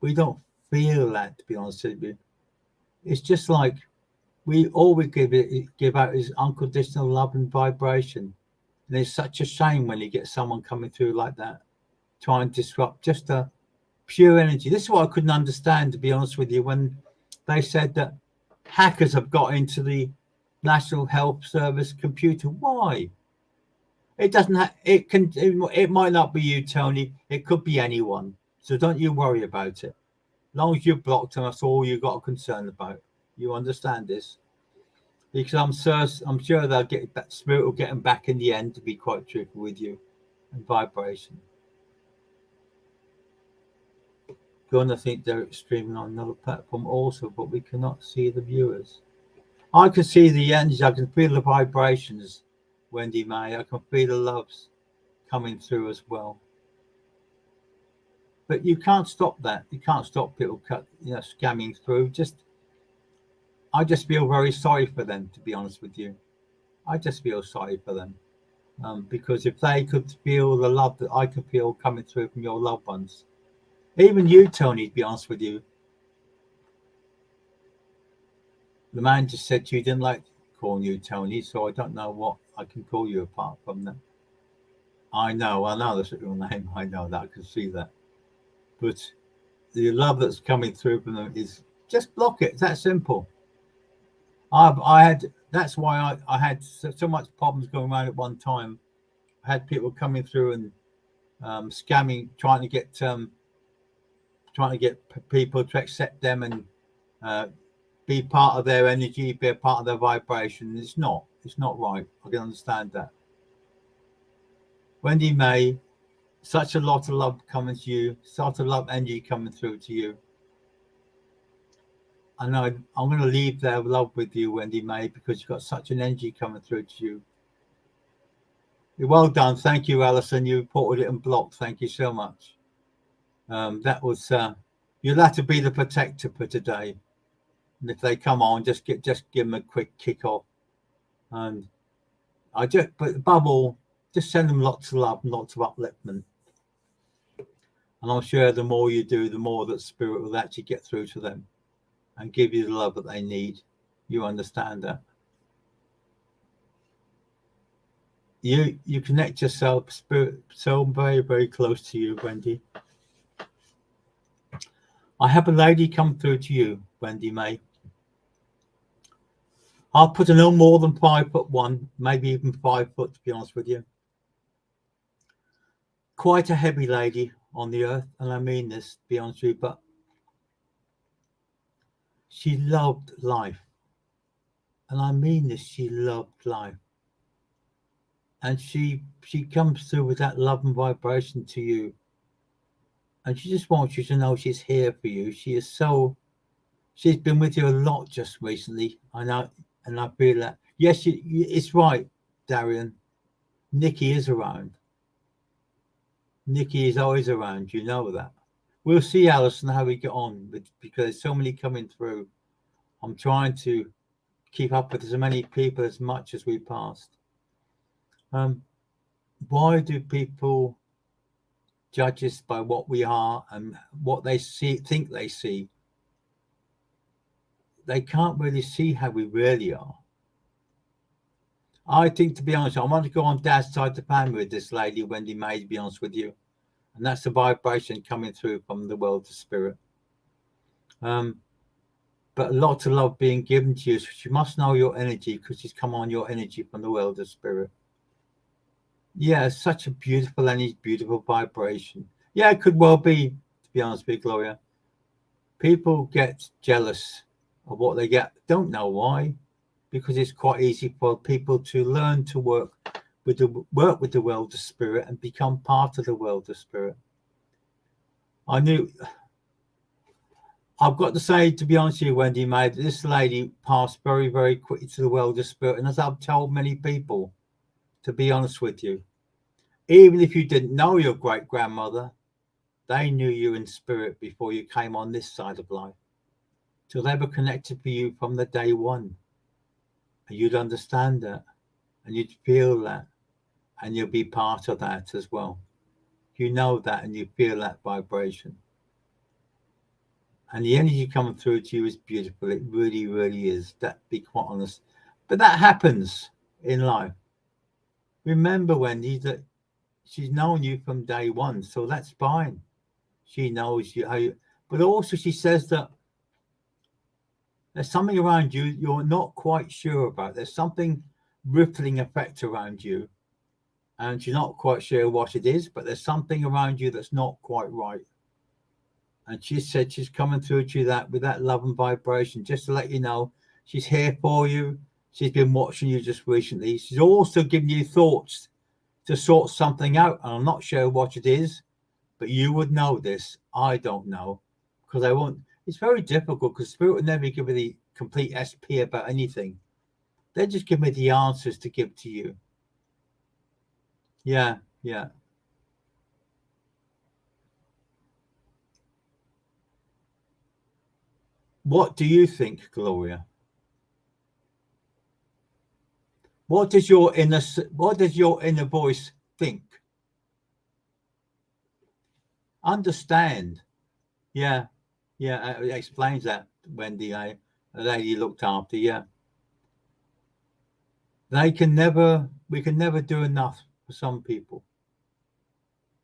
We don't feel that, to be honest with you. It's just like all we give out is unconditional love and vibration. And it's such a shame when you get someone coming through like that, trying to disrupt just a pure energy. This is what I couldn't understand, to be honest with you, when they said that hackers have got into the National Health Service computer. Why? It doesn't it might not be you, Tony. It could be anyone. So don't you worry about it. As long as you're blocked, and that's all you've got a concern about. You understand this? Because I'm sure they'll get that spirit will get them back in the end, to be quite truthful with you, and vibration. gun. I think they're streaming on another platform also, but we cannot see the viewers. I can see the energy. I can feel the vibrations, Wendy May. I can feel the loves coming through as well. But you can't stop that. You can't stop people scamming through. I just feel very sorry for them, to be honest with you. I just feel sorry for them. Because if they could feel the love that I can feel coming through from your loved ones, even you, Tony, to be honest with you, the man just said you didn't like calling you Tony, so I don't know what I can call you apart from that. I know that's your name. I know that. I can see that. But the love that's coming through from them is just block it. It's that simple. That's why I had so much problems going around at one time. I had people coming through and scamming, trying to get people to accept them and be part of their energy, be a part of their vibration. It's not right. I can understand that. Wendy May, such a lot of love coming to you, such a love energy coming through to you. I know I'm going to leave their love with you, Wendy May, because you've got such an energy coming through to you. Well done. Thank you, Alison. You reported it and blocked. Thank you so much. That was you'll have to be the protector for today. And if they come on, just give them a quick kick off. And but above all, just send them lots of love and lots of upliftment. And I'm sure the more you do, the more that spirit will actually get through to them and give you the love that they need. You understand that? You connect yourself, spirit, so very, very close to you, Wendy. I have a lady come through to you, Wendy May. I'll put a no more than 5'1", maybe even 5 foot, to be honest with you. Quite a heavy lady on the earth, and I mean this, to be honest with you, but she loved life. And I mean this, she loved life. And she comes through with that love and vibration to you. And she just wants you to know she's here for you. She's been with you a lot just recently. I know, and I feel that. Yes, it's right, Darian. Nikki is around. Nikki is always around. You know that. We'll see, Alison, how we get on, because there's so many coming through. I'm trying to keep up with as many people as much as we passed. Why do people judge us by what we are and what they think they see? They can't really see how we really are. I think, to be honest, I want to go on Dad's side of the family with this lady, Wendy May, to be honest with you. And that's the vibration coming through from the world of spirit. But a lot of love being given to you. So you must know your energy, because she's come on your energy from the world of spirit. Yeah, such a beautiful energy, beautiful vibration. Yeah, it could well be, to be honest with you, Gloria. People get jealous of what they get. Don't know why, because it's quite easy for people to learn to work with the world of spirit and become part of the world of spirit. I've got to say, to be honest with you, Wendy May, that this lady passed very, very quickly to the world of spirit. And as I've told many people, to be honest with you, even if you didn't know your great-grandmother, they knew you in spirit before you came on this side of life. So they were connected for you from the day one. And you'd understand that. And you'd feel that. And you'll be part of that as well. You know that and you feel that vibration. And the energy coming through to you is beautiful. It really, really is. That, be quite honest. But that happens in life. Remember, Wendy, that she's known you from day one, so that's fine. She knows you. But also she says that there's something around you you're not quite sure about. There's something rippling effect around you, and you're not quite sure what it is, but there's something around you that's not quite right. And she said she's coming through to you that with that love and vibration, just to let you know she's here for you. She's been watching you just recently. She's also giving you thoughts to sort something out. And I'm not sure what it is, but you would know this. I don't know. because they won't. It's very difficult because Spirit will never give me the complete SP about anything. They just give me the answers to give to you. Yeah, yeah. What do you think, Gloria? What does your inner voice think? Understand. Yeah, yeah. It explains that, Wendy. A lady you looked after. Yeah. We can never do enough for some people.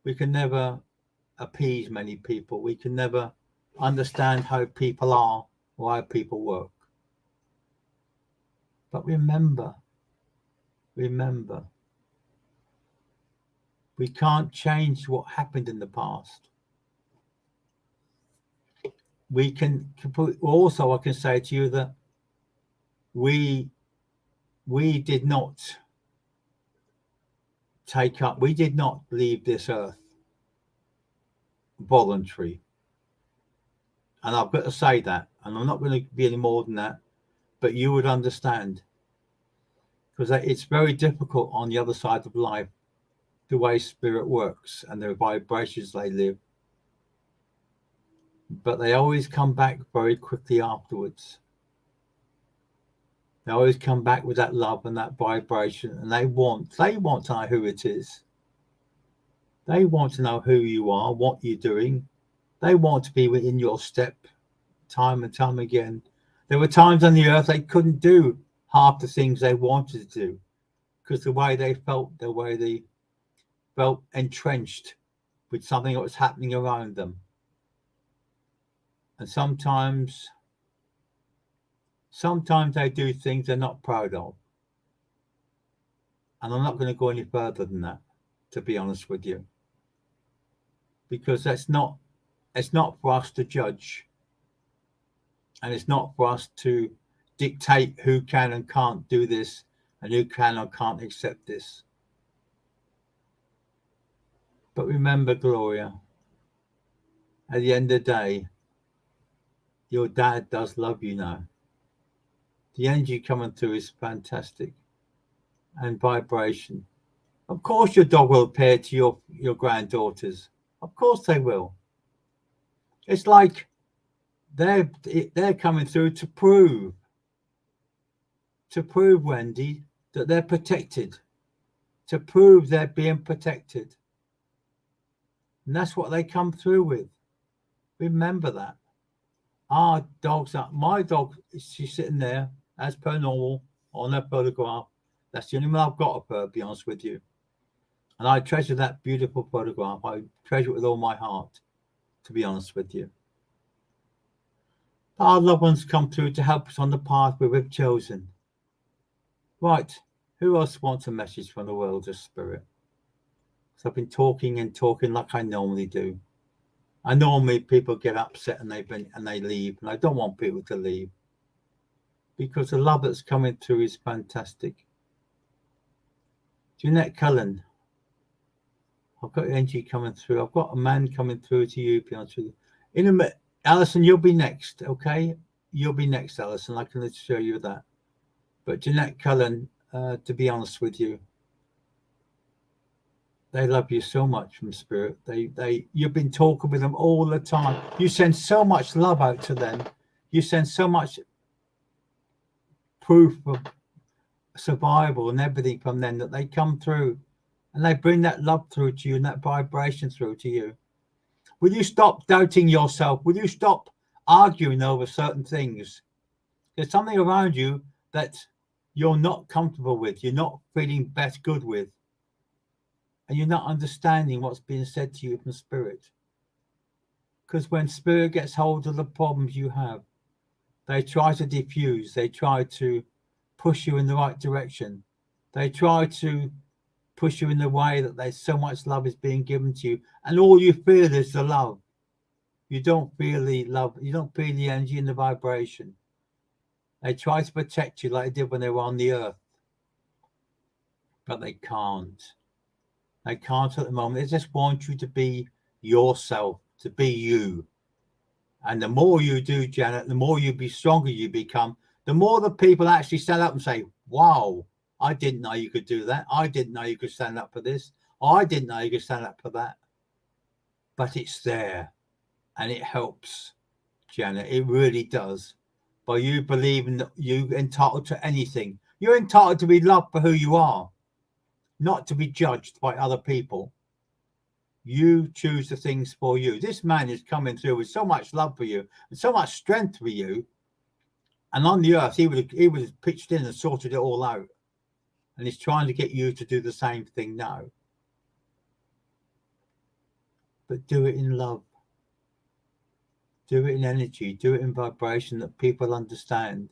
We can never appease many people. We can never understand how people are, why people work. But remember, we can't change what happened in the past. We can also, I can say to you that we did not leave this earth voluntary. And I've got to say that, and I'm not going to be any more than that, but you would understand, because it's very difficult on the other side of life, the way spirit works and the vibrations they live. But they always come back very quickly afterwards. They always come back with that love and that vibration, and they want to know who it is. They want to know who you are, what you're doing. They want to be within your step time and time again. There were times on the earth they couldn't do half the things they wanted to do because the way they felt entrenched with something that was happening around them. And sometimes they do things they're not proud of. And I'm not going to go any further than that, to be honest with you, because it's not for us to judge, and it's not for us to dictate who can and can't do this and who can or can't accept this. But remember, Gloria, at the end of the day, your dad does love you now. The energy coming through is fantastic, and vibration. Of course your dog will appear to your granddaughters. Of course they will. It's like they're coming through to prove, Wendy, that they're protected, to prove they're being protected. And that's what they come through with. Remember that. Our dogs, my dog, she's sitting there as per normal on her photograph. That's the only one I've got of her, to be honest with you. And I treasure that beautiful photograph. I treasure it with all my heart, to be honest with you. Our loved ones come through to help us on the path we've chosen. Right, who else wants a message from the world of spirit? So I've been talking like I normally do. I normally people get upset and they leave, and I don't want people to leave, because the love that's coming through is fantastic. Jeanette Cullen, I've got energy coming through. I've got a man coming through to you, to be honest with you. In a minute, Alison, you'll be next, okay? You'll be next, Alison. I can show you that. But Jeanette Cullen, to be honest with you, they love you so much from spirit. You've been talking with them all the time. You send so much love out to them. You send so much proof of survival and everything from them, that they come through and they bring that love through to you and that vibration through to you. Will you stop doubting yourself? Will you stop arguing over certain things? There's something around you that you're not comfortable with, you're not feeling good with, and you're not understanding what's being said to you from spirit. Because when spirit gets hold of the problems you have, they try to diffuse, they try to push you in the right direction. They try to push you in the way that there's so much love is being given to you, and all you feel is the love. You don't feel the love, you don't feel the energy and the vibration. They try to protect you like they did when they were on the earth, but they can't. They can't at the moment. They just want you to be yourself, to be you. And the more you do, Janet, the more you be stronger you become, the more the people actually stand up and say, wow, I didn't know you could do that. I didn't know you could stand up for this. I didn't know you could stand up for that. But it's there and it helps, Janet. It really does. By you believing that you're entitled to anything. You're entitled to be loved for who you are, not to be judged by other people. You choose the things for you. This man is coming through with so much love for you and so much strength for you. And on the earth, he would have pitched in and sorted it all out. And he's trying to get you to do the same thing now. But do it in love. Do it in energy. Do it in vibration that people understand.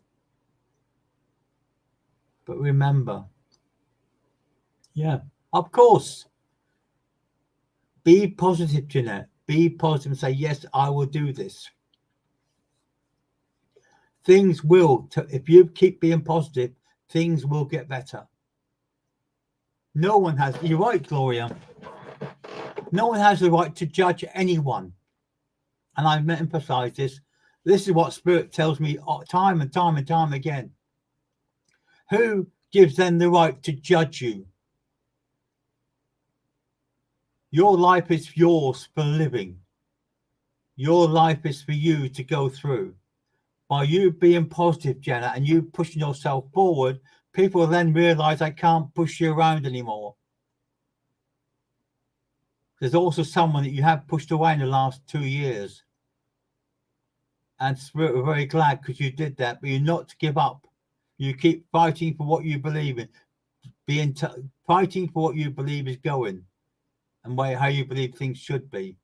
But remember, yeah, of course, be positive, Jeanette. Be positive and say, yes, I will do this. Things will, if you keep being positive, things will get better. No one has, you're right, Gloria. No one has the right to judge anyone. And I emphasize this. This is what Spirit tells me time and time and time again. Who gives them the right to judge you? Your life is yours for living. Your life is for you to go through. By you being positive, Jenna, and you pushing yourself forward, people then realize they can't push you around anymore. There's also someone that you have pushed away in the last 2 years. And Spirit, we're very glad because you did that, but you're not to give up. You keep fighting for what you believe in, fighting for what you believe is going and how you believe things should be.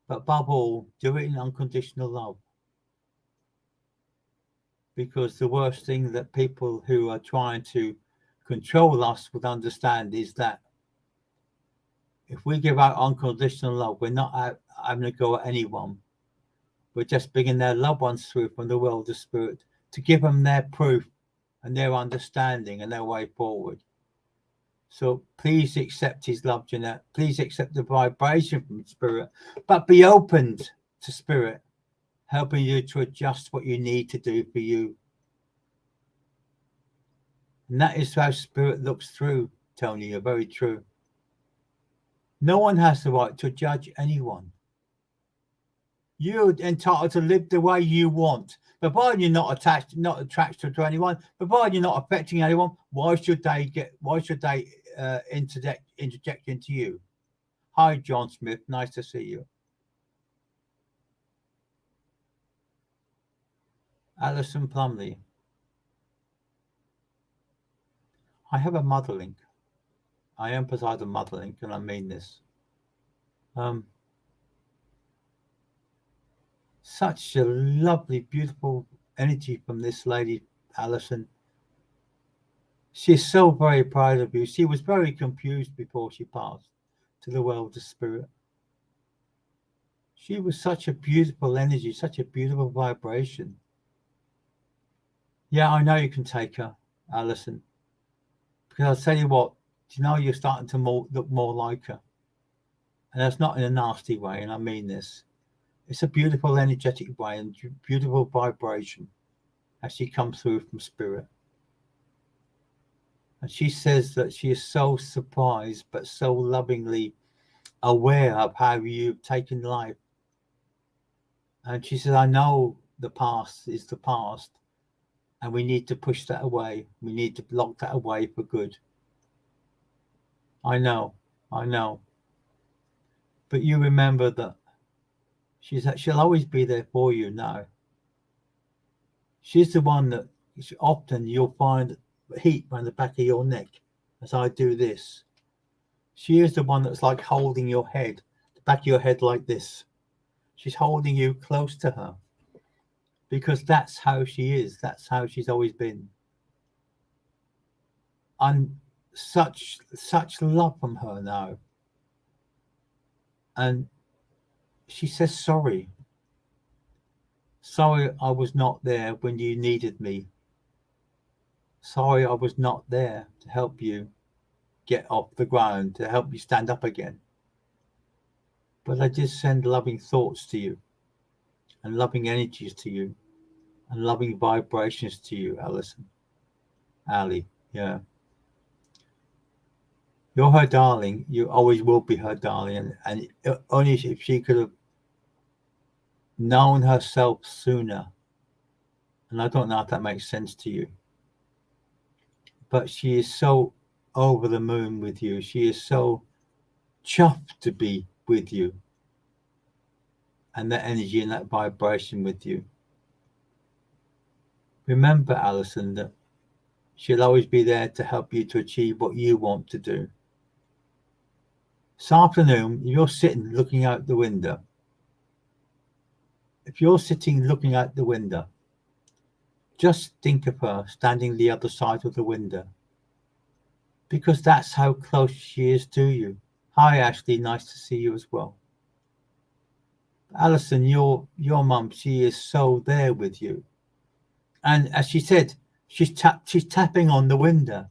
But above all, do it in unconditional love. Because the worst thing that people who are trying to control us would understand is that if we give out unconditional love, we're not having to go at anyone. We're just bringing their loved ones through from the world of spirit to give them their proof and their understanding and their way forward. So please accept his love, Jeanette. Please accept the vibration from spirit, but be open to spirit, helping you to adjust what you need to do for you. And that is how spirit looks through, Tony. You're very true. No one has the right to judge anyone. You're entitled to live the way you want, provided you're not attracted to anyone, provided you're not affecting anyone. Why should they interject into you? Hi, John Smith. Nice to see you. Alison Plumley. I have a mother link. I emphasize the mother link, and I mean this. Such a lovely, beautiful energy from this lady, Alison. She's so very proud of you. She was very confused before she passed to the world of spirit. She was such a beautiful energy, such a beautiful vibration. Yeah, I know you can take her, Alison. Because I'll tell you what, you know, you're starting to look more like her. And that's not in a nasty way, and I mean this. It's a beautiful, energetic way and beautiful vibration as she comes through from spirit. And she says that she is so surprised, but so lovingly aware of how you've taken life. And she says, I know the past is the past, and we need to push that away. We need to lock that away for good. I know. But you remember that she'll always be there for you now. She's the one that often you'll find heat around the back of your neck as I do this. She is the one that's like holding your head, the back of your head like this. She's holding you close to her because that's how she is. That's how she's always been. And such love from her now. And she says, sorry. Sorry I was not there when you needed me. Sorry I was not there to help you get off the ground, to help you stand up again. but I just send loving thoughts to you, and loving energies to you, and loving vibrations to you, Alison. Ali, yeah. You're her darling. You always will be her darling. And only if she could have known herself sooner. And I don't know if that makes sense to you. But she is so over the moon with you. She is so chuffed to be with you. And that energy and that vibration with you. Remember, Alison, that she'll always be there to help you to achieve what you want to do. This afternoon, you're sitting looking out the window. If you're sitting looking out the window, just think of her standing the other side of the window, because that's how close she is to you. Hi, Ashley. Nice to see you as well. Alison, your mum, she is so there with you. And as she said, she's tapping on the window.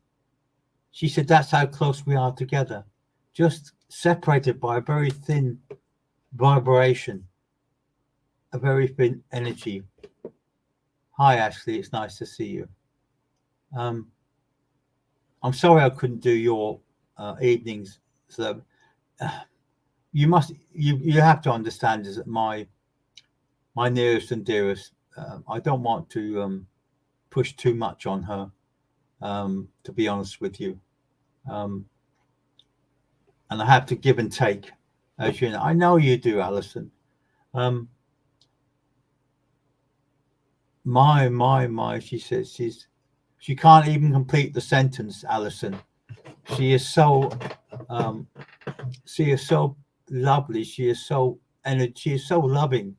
She said that's how close we are together, just separated by a very thin vibration, a very thin energy. Hi, Ashley. It's nice to see you. I'm sorry I couldn't do your evenings. So you have to understand is that my nearest and dearest. I don't want to push too much on her. To be honest with you, and I have to give and take, as you know. I know you do, Alison. My, she says she can't even complete the sentence, Alison. She is so lovely. She is so she is so loving.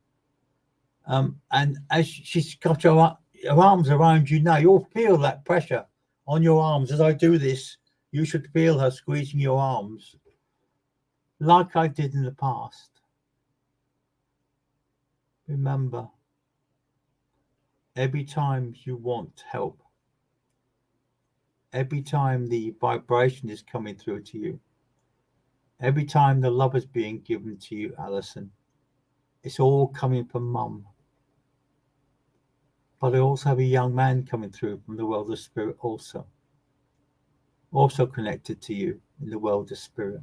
And as she's got her arms around you now, you'll feel that pressure on your arms. As I do this, you should feel her squeezing your arms like I did in the past. Remember, every time you want help, every time the vibration is coming through to you, every time the love is being given to you, Alison, it's all coming from Mum. But I also have a young man coming through from the world of spirit also connected to you in the world of spirit.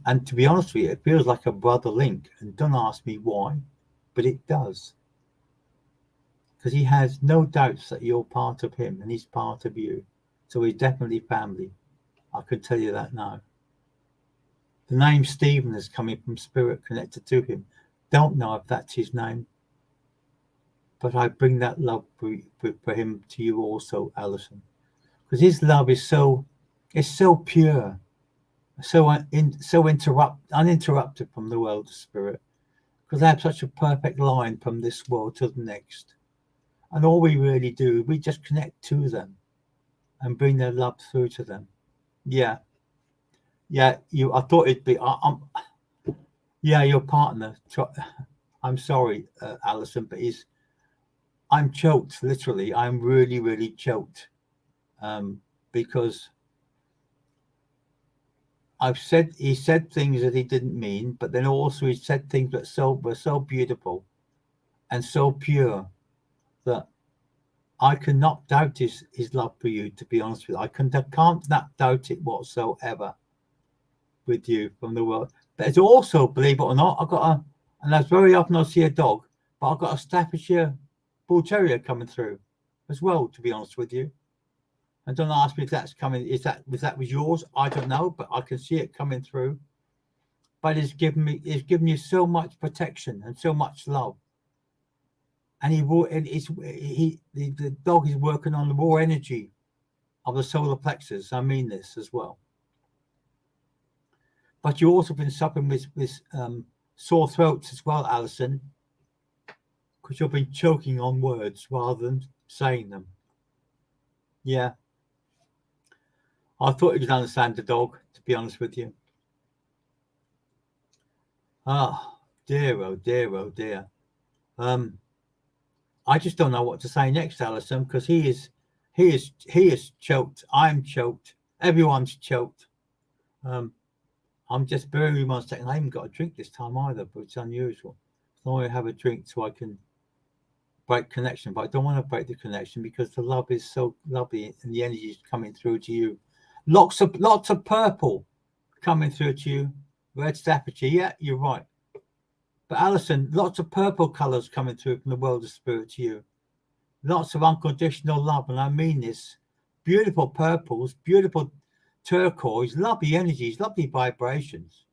And to be honest with you, it feels like a brother link. And don't ask me why, but it does. Because he has no doubts that you're part of him and he's part of you. So he's definitely family. I can tell you that now. The name Stephen is coming from spirit connected to him. Don't know if that's his name. But I bring that love for him to you also, Alison. Because his love is so pure, so uninterrupted from the world of spirit. Because they have such a perfect line from this world to the next. And all we really do, we just connect to them and bring their love through to them. Yeah. I thought it'd be, your partner. I'm sorry, Alison, but I'm choked, literally. I'm really, really choked. Because he said things that he didn't mean, but then also he said things that were so beautiful and so pure that I cannot doubt his love for you, to be honest with you. I can't not doubt it whatsoever with you from the world. But it's also, believe it or not, and that's very often I see a dog, but I've got a Staffordshire Bull Terrier coming through as well, to be honest with you. And don't ask me if that's coming, that was yours, I don't know, but I can see it coming through. But it's given you so much protection and so much love. And the dog is working on the raw energy of the solar plexus. I mean this as well. But you've also been suffering with sore throats as well, Alison, because you've been choking on words rather than saying them. Yeah. I thought you could understand the dog, to be honest with you. Oh dear, oh dear, oh dear. I just don't know what to say next, Alison, because he is choked. I'm choked. Everyone's choked. I'm just bearing with 1 second. I haven't got a drink this time either, but it's unusual. So I have a drink so I can break connection, but I don't want to break the connection because the love is so lovely and the energy is coming through to you. Lots of purple coming through to you. Red Staffordshire, yeah, you're right. But Alison, lots of purple colours coming through from the world of spirit to you. Lots of unconditional love, and I mean this. Beautiful purples, beautiful turquoise, lovely energies, lovely vibrations.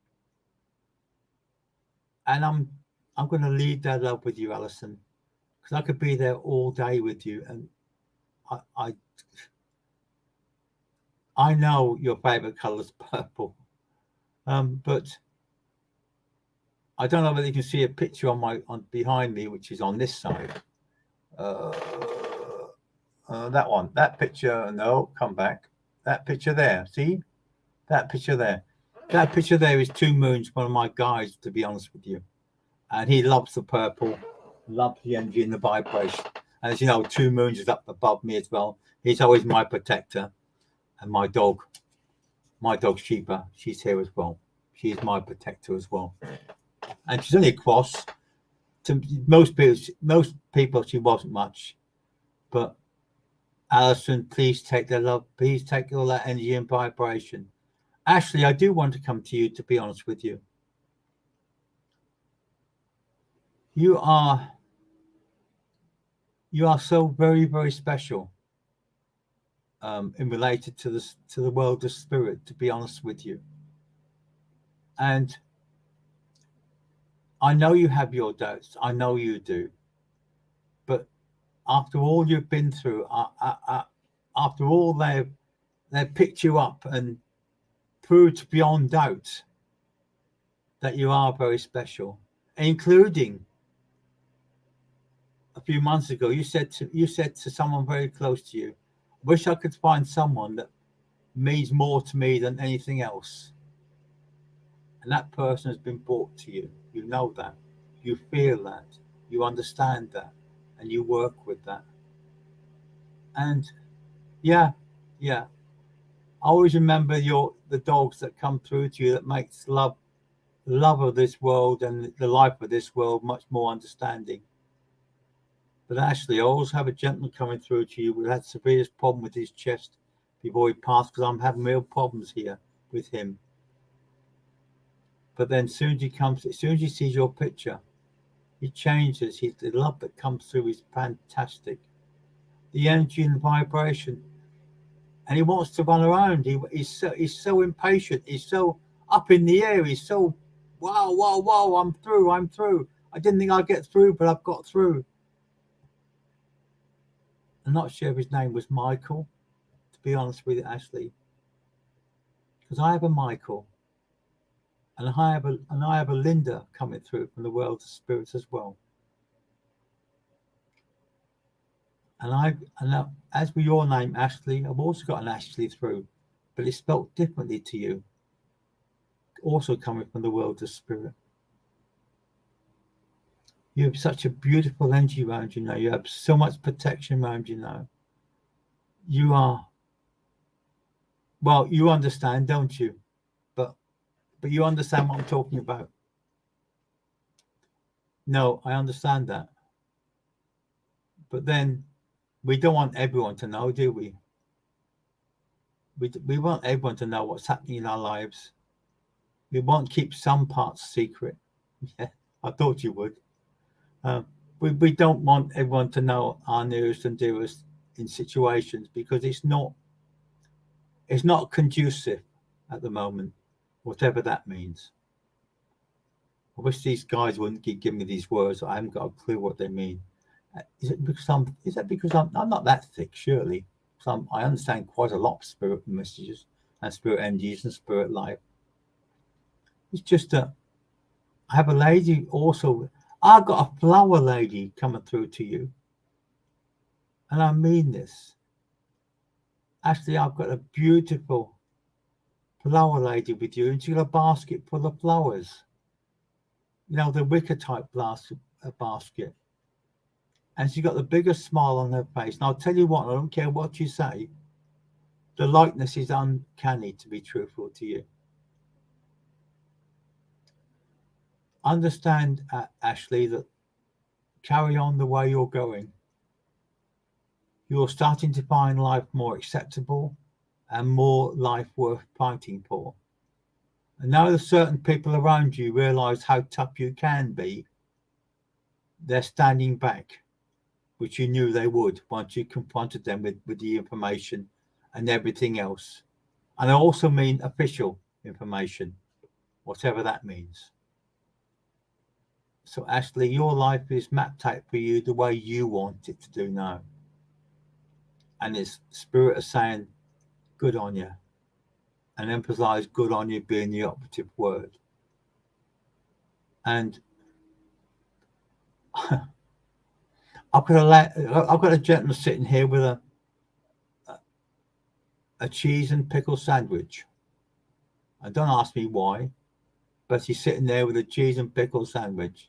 And I'm going to leave that love with you, Alison, because I could be there all day with you. And I know your favourite colour is purple, but I don't know whether you can see a picture on behind me, which is on this side. That one, that picture. No, come back. That picture there. See that picture there. That picture there is Two Moons, one of my guys, to be honest with you, and he loves the purple, loves the energy and the vibration. And as you know, Two Moons is up above me as well. He's always my protector, and my dog Sheba, she's here as well. She is my protector as well. And she's only a cross. To most people, she wasn't much. But Alison, please take the love. Please take all that energy and vibration. Ashley, I do want to come to you, to be honest with you. You are so very, very special in related to the world of spirit, to be honest with you. And I know you have your doubts. I know you do. But after all you've been through, after all they've picked you up and proved beyond doubt that you are very special, including a few months ago, you said to someone very close to you, "Wish I could find someone that means more to me than anything else." And that person has been brought to you. You know that. You feel that. You understand that. And you work with that. And yeah. I always remember the dogs that come through to you that makes love of this world and the life of this world much more understanding. But Ashley, I always have a gentleman coming through to you who had the severest problem with his chest before he passed, because I'm having real problems here with him. But then as soon as he sees your picture, he changes. The love that comes through is fantastic. The energy and the vibration. And he wants to run around. He's so impatient. He's so up in the air. He's so, wow, I'm through. I didn't think I'd get through, but I've got through. I'm not sure if his name was Michael, to be honest with you, Ashley. Because I have a Michael. And I have a Linda coming through from the world of spirits as well. And as with your name, Ashley, I've also got an Ashley through, but it's spelt differently to you. Also coming from the world of spirit. You have such a beautiful energy around you now. You have so much protection around you now. You are, well, you understand, don't you? But you understand what I'm talking about. No, I understand that. But then we don't want everyone to know, do we? We want everyone to know what's happening in our lives. We won't keep some parts secret. Yeah, I thought you would. We don't want everyone to know our nearest and dearest in situations, because it's not conducive at the moment, whatever that means. I wish these guys wouldn't keep giving me these words. I haven't got a clue what they mean. Is that because I'm not that thick, surely? I understand quite a lot of spirit messages and spirit energies and spirit life. It's just that I have a lady also. I've got a flower lady coming through to you. And I mean this. Actually, I've got a beautiful flower lady with you, and she's got a basket full of flowers. You know, the wicker type basket. And she's got the biggest smile on her face. And I'll tell you what, I don't care what you say, the likeness is uncanny, to be truthful to you. understand, Ashley, that carry on the way you're going. You're starting to find life more acceptable and more life worth fighting for. And now that certain people around you realize how tough you can be, they're standing back, which you knew they would once you confronted them with the information and everything else. And I also mean official information, whatever that means. So, Ashley, your life is mapped out for you the way you want it to do now. And it's spirit is saying, good on you. And emphasize good on you being the operative word. And I've got a gentleman sitting here with a cheese and pickle sandwich. And don't ask me why, but he's sitting there with a cheese and pickle sandwich.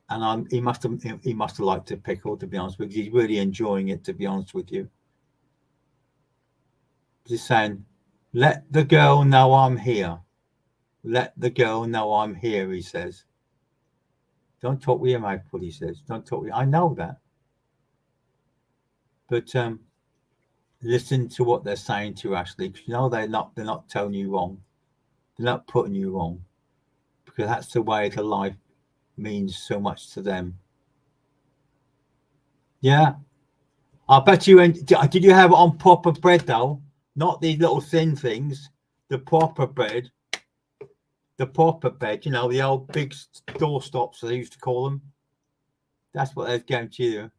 And he must have liked the pickle, to be honest with you. He's really enjoying it, to be honest with you. He's saying, let the girl know I'm here. Let the girl know I'm here, he says. Don't talk with your mouth full, he says. Don't talk with I know that. But listen to what they're saying to you, Ashley, because you know they're not telling you wrong. They're not putting you wrong. Because that's the way the life means so much to them. Yeah. I bet you. Did you have it on proper bread though? Not these little thin things. The proper bread. The proper bread. You know, the old big doorstops they used to call them. That's what they're going to you.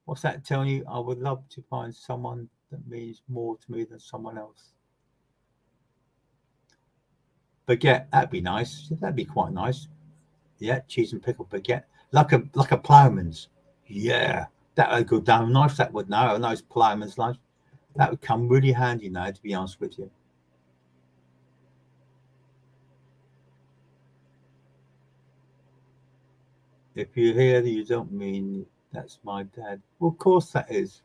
What's that telling you? I would love to find someone that means more to me than someone else. Baguette. That'd be nice. That'd be quite nice. Yeah, cheese and pickle baguette. Like a ploughman's. Yeah. That would go down nice. That would now a nice ploughman's lunch. That would come really handy now, to be honest with you. If you hear that, you don't mean that's my dad. Well, of course that is.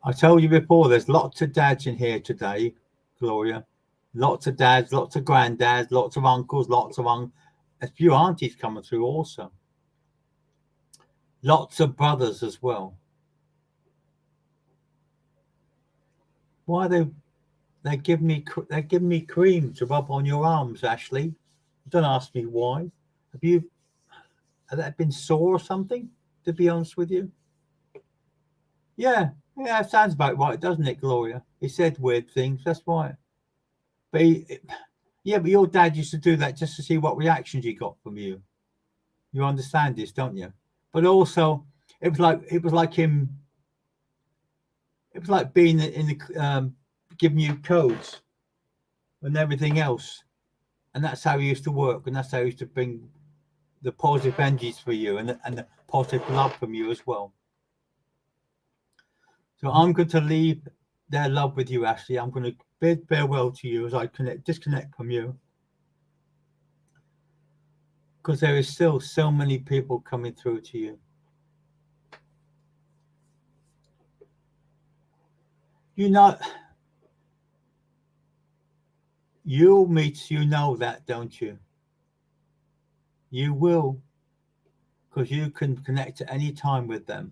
I told you before, there's lots of dads in here today, Gloria. Lots of dads, lots of granddads, lots of uncles, a few aunties coming through also. Lots of brothers as well. Why they give me cream to rub on your arms, Ashley? Don't ask me why. Have that been sore or something? To be honest with you, yeah, it sounds about right, doesn't it, Gloria? He said weird things. That's right. But but your dad used to do that just to see what reactions he got from you. You understand this, don't you? But also, it was like him. It was like being in the giving you codes and everything else, and that's how he used to work, and that's how he used to bring the positive energies for you and the positive love from you as well. So I'm going to leave their love with you, Ashley. I'm going to bid farewell to you as I disconnect from you, because there is still so many people coming through to you. You know, you'll meet, you know that, don't you? You will, because you can connect at any time with them.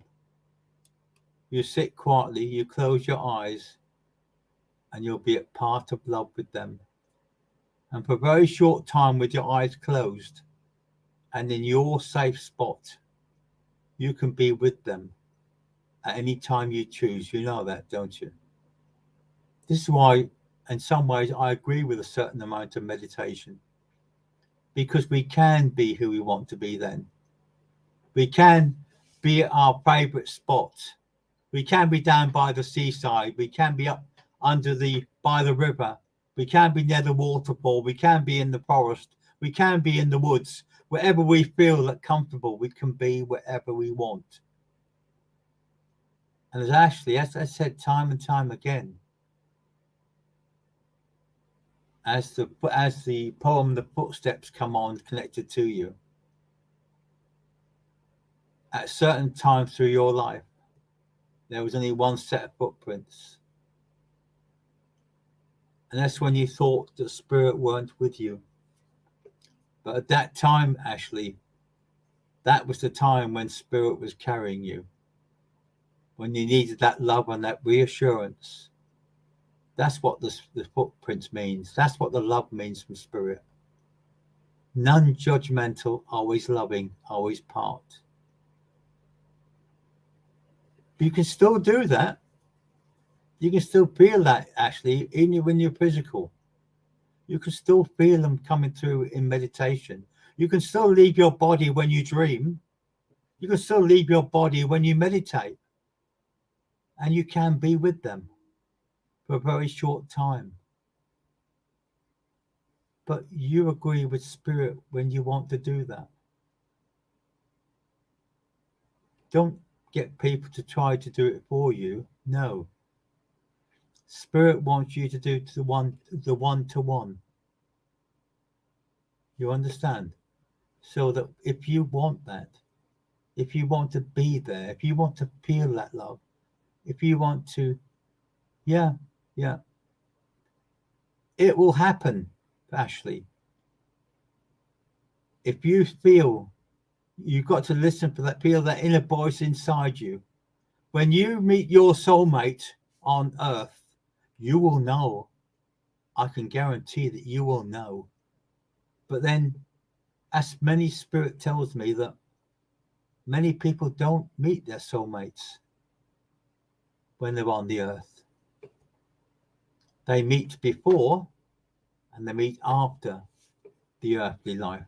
You sit quietly, you close your eyes, and you'll be at part of love with them. And for a very short time with your eyes closed and in your safe spot, you can be with them at any time you choose. You know that, don't you? This is why, in some ways, I agree with a certain amount of meditation, because we can be who we want to be then. We can be at our favorite spot. We can be down by the seaside. We can be up by the river. We can be near the waterfall. We can be in the forest. We can be in the woods. Wherever we feel that comfortable, we can be wherever we want. And as Ashley, as I said time and time again, as the poem The Footsteps come on connected to you, at certain times through your life, there was only one set of footprints. And that's when you thought that spirit weren't with you. But at that time, Ashley, that was the time when Spirit was carrying you, when you needed that love and that reassurance. That's what the footprints means. That's what the love means from Spirit. Non-judgmental, always loving, always part. You can still do that. You can still feel that, Ashley, even when you're physical. You can still feel them coming through in meditation. You can still leave your body when you dream. You can still leave your body when you meditate. And you can be with them for a very short time. But you agree with Spirit when you want to do that. Don't get people to try to do it for you. No. Spirit wants you to do the one-to-one. You understand? So that if you want that, if you want to be there, if you want to feel that love, if you want to, yeah, it will happen, Ashley. If you feel, you've got to listen for that, feel that inner voice inside you. When you meet your soulmate on earth, you will know. I can guarantee that you will know. But then, as many Spirit tells me that many people don't meet their soulmates when they're on the earth. They meet before and they meet after the earthly life.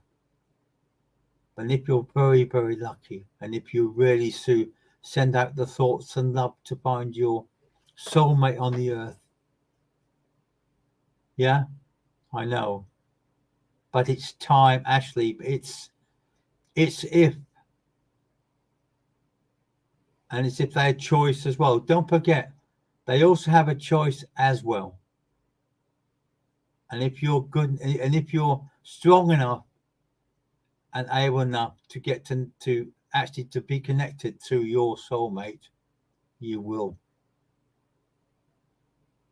And if you're very, very lucky, and if you really send out the thoughts and love to find your soulmate on the earth, yeah, I know. But it's time, Ashley. It's if, and it's if they had choice as well. Don't forget, they also have a choice as well. And if you're good, and if you're strong enough and able enough to get to actually to be connected to your soulmate, you will.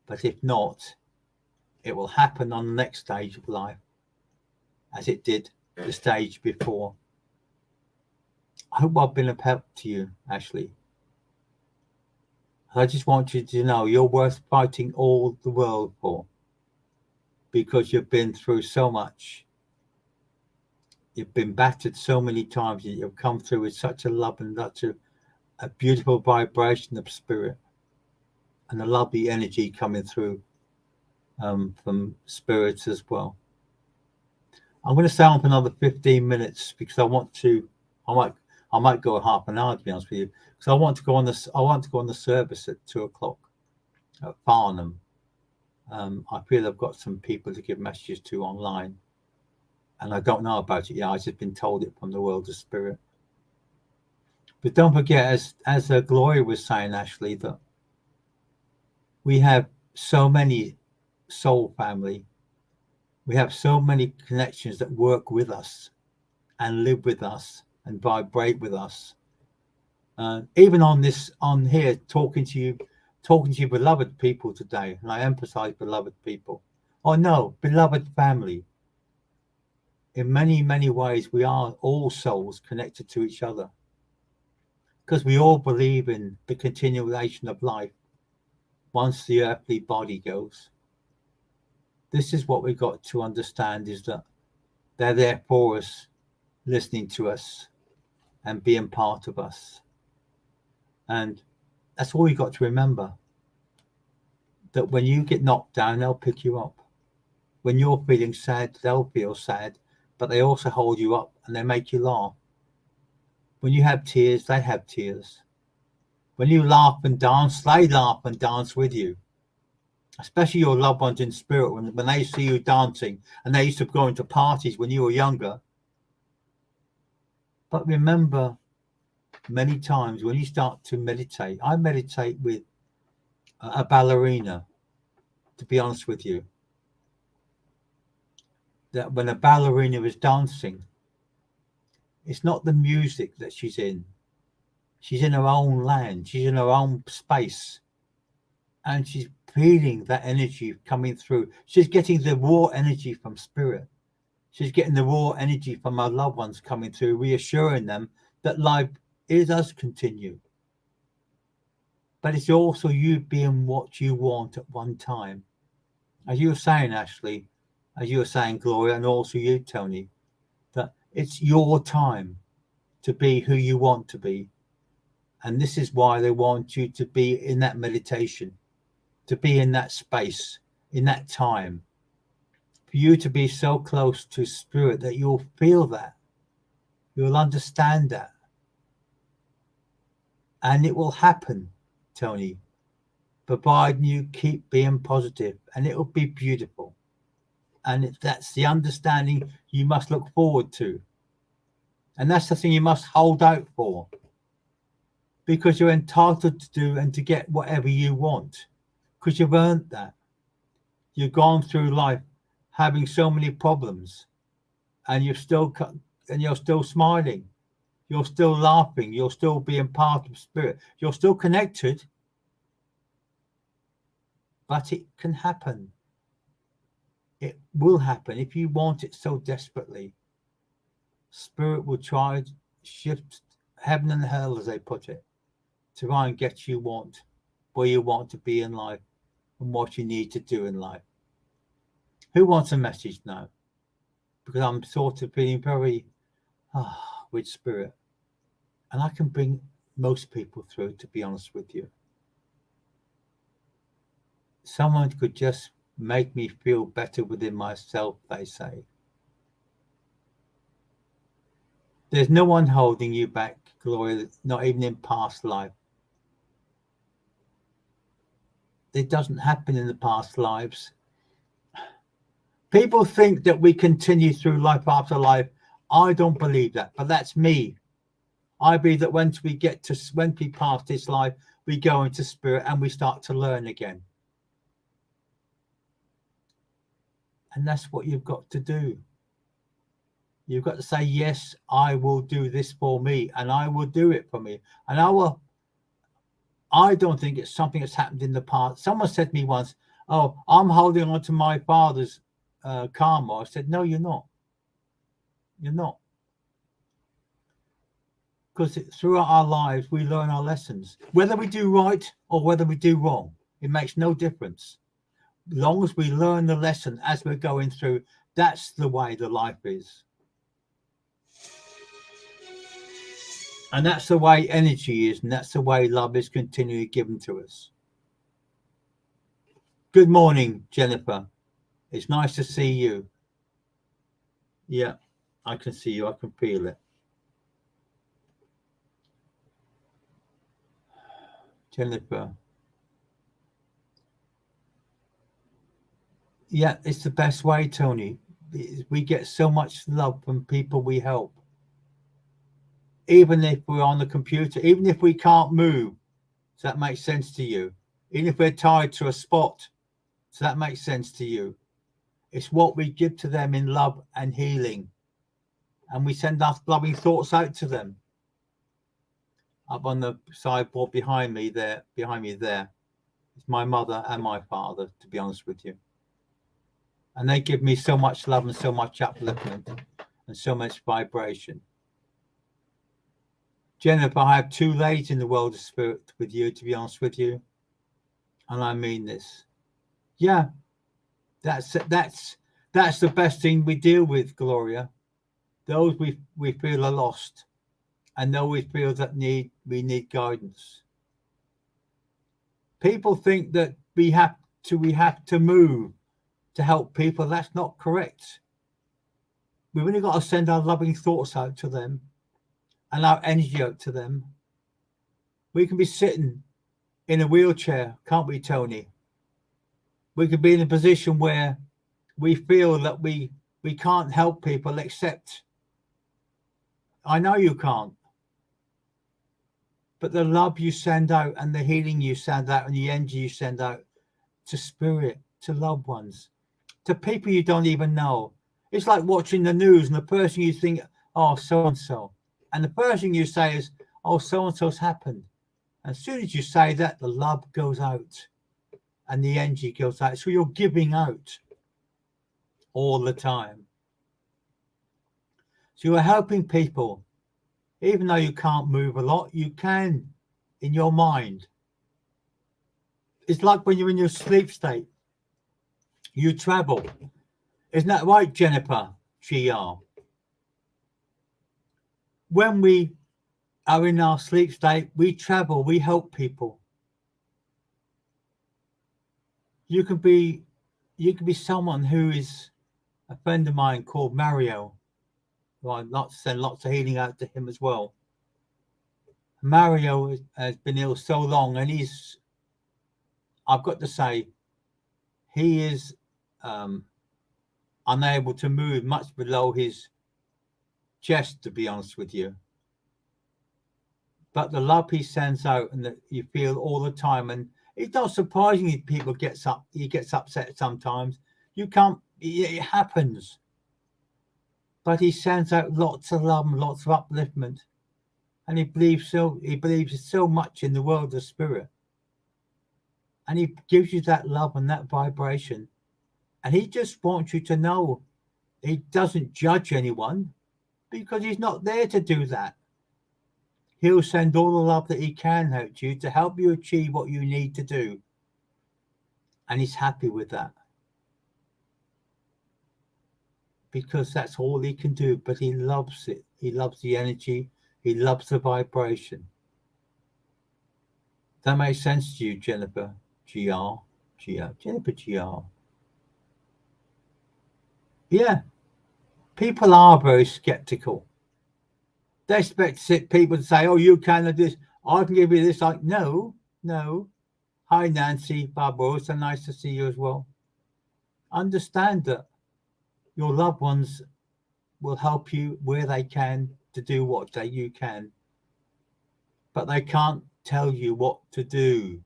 But if not, it will happen on the next stage of life, as it did the stage before. I hope I've been of help to you, Ashley. I just want you to know you're worth fighting all the world for, because you've been through so much. You've been battered so many times, and you've come through with such a love and such a beautiful vibration of Spirit, and a lovely energy coming through from Spirits as well. I'm going to stay on for another 15 minutes because I might go half an hour, to be honest with you, because I want to go on the service at 2:00 at Farnham. I feel I've got some people to give messages to online, and I don't know about it yet. I've just been told it from the world of Spirit. But don't forget, as Gloria was saying, Ashley, that we have so many soul family. We have so many connections that work with us and live with us and vibrate with us. Even on here, talking to you beloved people today, and I emphasize beloved people. Oh no, beloved family. In many, many ways, we are all souls connected to each other, because we all believe in the continuation of life once the earthly body goes. This is what we've got to understand, is that they're there for us, listening to us and being part of us. And that's all you've got to remember, that when you get knocked down, they'll pick you up. When you're feeling sad, they'll feel sad, but they also hold you up and they make you laugh. When you have tears, they have tears. When you laugh and dance, they laugh and dance with you. Especially your loved ones in spirit, when they see you dancing, and they used to go into parties when you were younger. But remember, many times when you start to meditate, I meditate with a ballerina, to be honest with you, that when a ballerina is dancing, it's not the music that she's in. She's in her own land. She's in her own space. And she's feeling that energy coming through. She's getting the raw energy from Spirit. She's getting the raw energy from her loved ones coming through, reassuring them that life does continue. But it's also you being what you want at one time. As you were saying, Ashley, as you were saying, Gloria, and also you, Tony, that it's your time to be who you want to be. And this is why they want you to be in that meditation, to be in that space, in that time, for you to be so close to spirit that you'll feel that, you'll understand that. And it will happen, Tony, providing you keep being positive, and it will be beautiful. And that's the understanding you must look forward to. And that's the thing you must hold out for, because you're entitled to do and to get whatever you want, because you've earned that. You've gone through life having so many problems, and you're still smiling, you're still laughing, you're still being part of spirit, you're still connected. But it can happen. It will happen if you want it so desperately. Spirit will try to shift heaven and hell, as they put it, to try and get you where you want to be in life and what you need to do in life. Who wants a message now? Because I'm sort of feeling very with spirit. And I can bring most people through, to be honest with you. Someone could just make me feel better within myself, they say. There's no one holding you back, Gloria, not even in past life. It doesn't happen in the past lives. People think that we continue through life after life. I don't believe that, but that's me. I believe that when we pass this life, we go into spirit and we start to learn again. And that's what you've got to do. You've got to say, yes, I will do this for me, and I will do it for me. And I don't think it's something that's happened in the past. Someone said to me once, oh, I'm holding on to my father's karma. I said, no, you're not. You're not. Because throughout our lives, we learn our lessons. Whether we do right or whether we do wrong, it makes no difference. As long as we learn the lesson as we're going through, that's the way the life is. And that's the way energy is, and that's the way love is continually given to us. Good morning, Jennifer. It's nice to see you. Yeah, I can see you. I can feel it. Jennifer. Yeah, it's the best way, Tony. We get so much love from people we help. Even if we're on the computer, even if we can't move, does that make sense to you? Even if we're tied to a spot, does that make sense to you? It's what we give to them in love and healing. And we send our loving thoughts out to them. Up on the sideboard behind me there, it's my mother and my father, to be honest with you. And they give me so much love and so much upliftment and so much vibration. Jennifer, I have 2 ladies in the world of spirit with you, to be honest with you. And I mean this. Yeah, that's the best thing we deal with, Gloria. Those we feel are lost, and those we feel that we need guidance. People think that we have to move to help people. That's not correct. We've only got to send our loving thoughts out to them and our energy out to them. We can be sitting in a wheelchair, can't we, Tony? We could be in a position where we feel that we can't help people, except I know you can't. But the love you send out and the healing you send out and the energy you send out to spirit, to loved ones, to people you don't even know. It's like watching the news and the person you think, oh, so-and-so. And the person you say is, oh, so-and-so's happened. And as soon as you say that, the love goes out and the energy goes out. So you're giving out all the time. So you're helping people. Even though you can't move a lot, you can in your mind. It's like when you're in your sleep state, you travel. Isn't that right, Jennifer? GR. When we are in our sleep state, we travel, we help people. You can be someone who is a friend of mine called Mario. Well, I'd like to send lots of healing out to him as well. Mario has been ill so long, and I've got to say, he is unable to move much below his chest, to be honest with you. But the love he sends out and that you feel all the time, and it's not surprising if people he gets upset sometimes. You can't, it happens. But he sends out lots of love and lots of upliftment. And he believes so much in the world of spirit. And he gives you that love and that vibration. And he just wants you to know he doesn't judge anyone, because he's not there to do that. He'll send all the love that he can out to you to help you achieve what you need to do. And he's happy with that. Because that's all he can do, but he loves it. He loves the energy. He loves the vibration. That makes sense to you, Jennifer? Jennifer GR. Yeah. People are very skeptical. They expect people to say, oh, you can do this. I can give you this. Like, no. Hi, Nancy, Barbarossa. Nice to see you as well. Understand that your loved ones will help you where they can to do what you can. But they can't tell you what to do.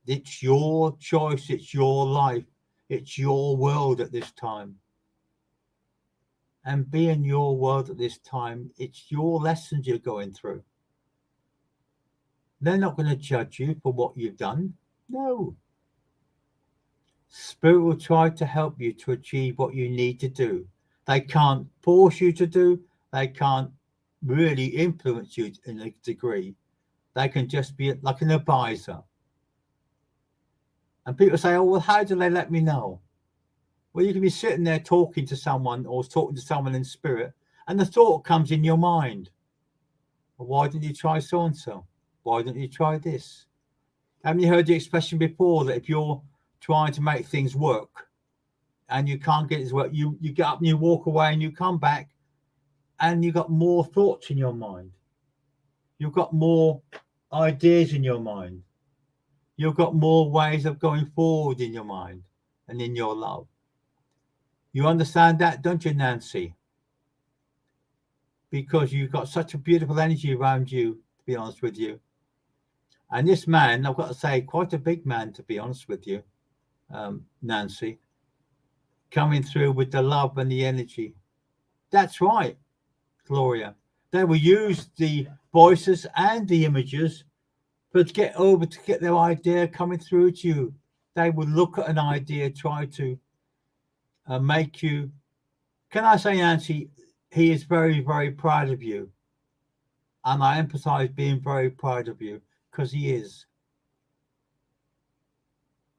It's your choice. It's your life. It's your world at this time. And being your world at this time, it's your lessons you're going through. They're not going to judge you for what you've done. No. Spirit will try to help you to achieve what you need to do. They can't force you to do. They can't really influence you in a degree. They can just be like an advisor. And people say, oh, well, how do they let me know? Well, you can be sitting there talking to someone or talking to someone in spirit, and the thought comes in your mind. Well, why didn't you try so-and-so? Why didn't you try this? Haven't you heard the expression before that if you're trying to make things work and you can't get it to work, you get up and you walk away and you come back and you've got more thoughts in your mind. You've got more ideas in your mind. You've got more ways of going forward in your mind and in your love. You understand that, don't you, Nancy? Because you've got such a beautiful energy around you, to be honest with you. And this man, I've got to say, quite a big man, to be honest with you, Nancy, coming through with the love and the energy. That's right, Gloria. They will use the voices and the images to get their idea coming through to you. They will look at an idea, try to make you. Can I say, Nancy, he is very, very proud of you. And I emphasize being very proud of you, because he is.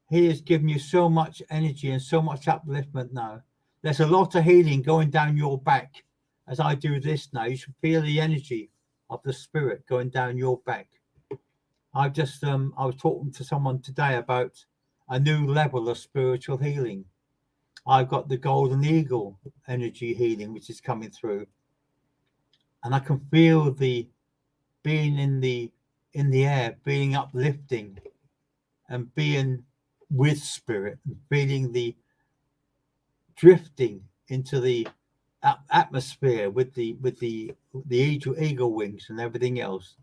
He has given you so much energy and so much upliftment now. There's a lot of healing going down your back as I do this now. You should feel the energy of the spirit going down your back. I was talking to someone today about a new level of spiritual healing. I've got the golden eagle energy healing, which is coming through. And I can feel the being in the air, being uplifting and being with spirit, and feeling the drifting into the atmosphere with the eagle wings and everything else.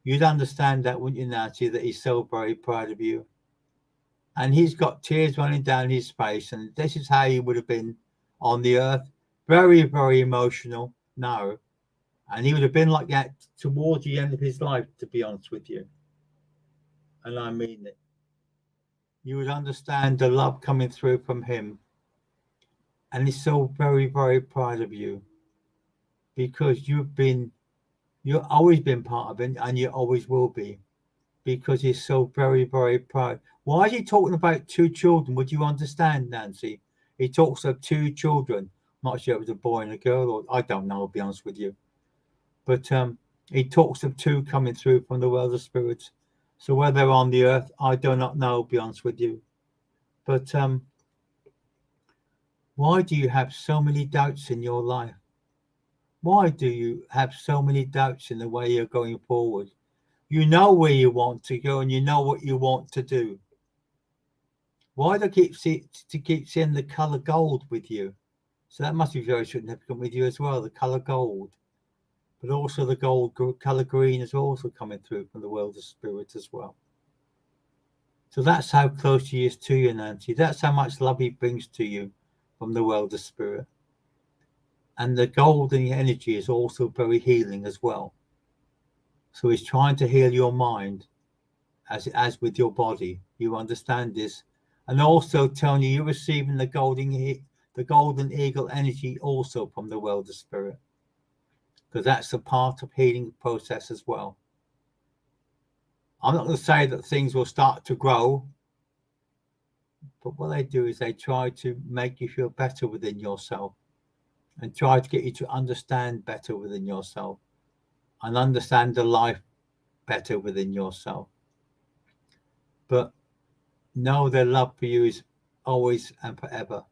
You'd understand that, wouldn't you, Nancy, that he's so very proud of you. And he's got tears running down his face, and this is how he would have been on the earth. Very, very emotional now. And he would have been like that towards the end of his life, to be honest with you. And I mean it. You would understand the love coming through from him. And he's so very, very proud of you, because you've always been part of it, and you always will be, because he's so very, very proud. Why is he talking about 2 children? Would you understand, Nancy? He talks of 2 children. I'm not sure if it was a boy and a girl, or I don't know, I'll be honest with you. But he talks of 2 coming through from the world of spirits. So whether they're on the earth, I do not know, I'll be honest with you. But why do you have so many doubts in your life? Why do you have so many doubts in the way you're going forward? You know where you want to go, and you know what you want to do. Why do I keep seeing the colour gold with you? So that must be very significant with you as well, the colour gold. But also the colour green is also coming through from the world of spirit as well. So that's how close he is to you, Nancy. That's how much love he brings to you from the world of spirit. And the golden energy is also very healing as well. So he's trying to heal your mind as with your body. You understand this? And also, Tony, you're receiving the golden eagle energy also from the world of spirit, because that's a part of healing process as well. I'm not going to say that things will start to grow, but what they do is they try to make you feel better within yourself, and try to get you to understand better within yourself, and understand the life better within yourself. But know their love for you is always and forever,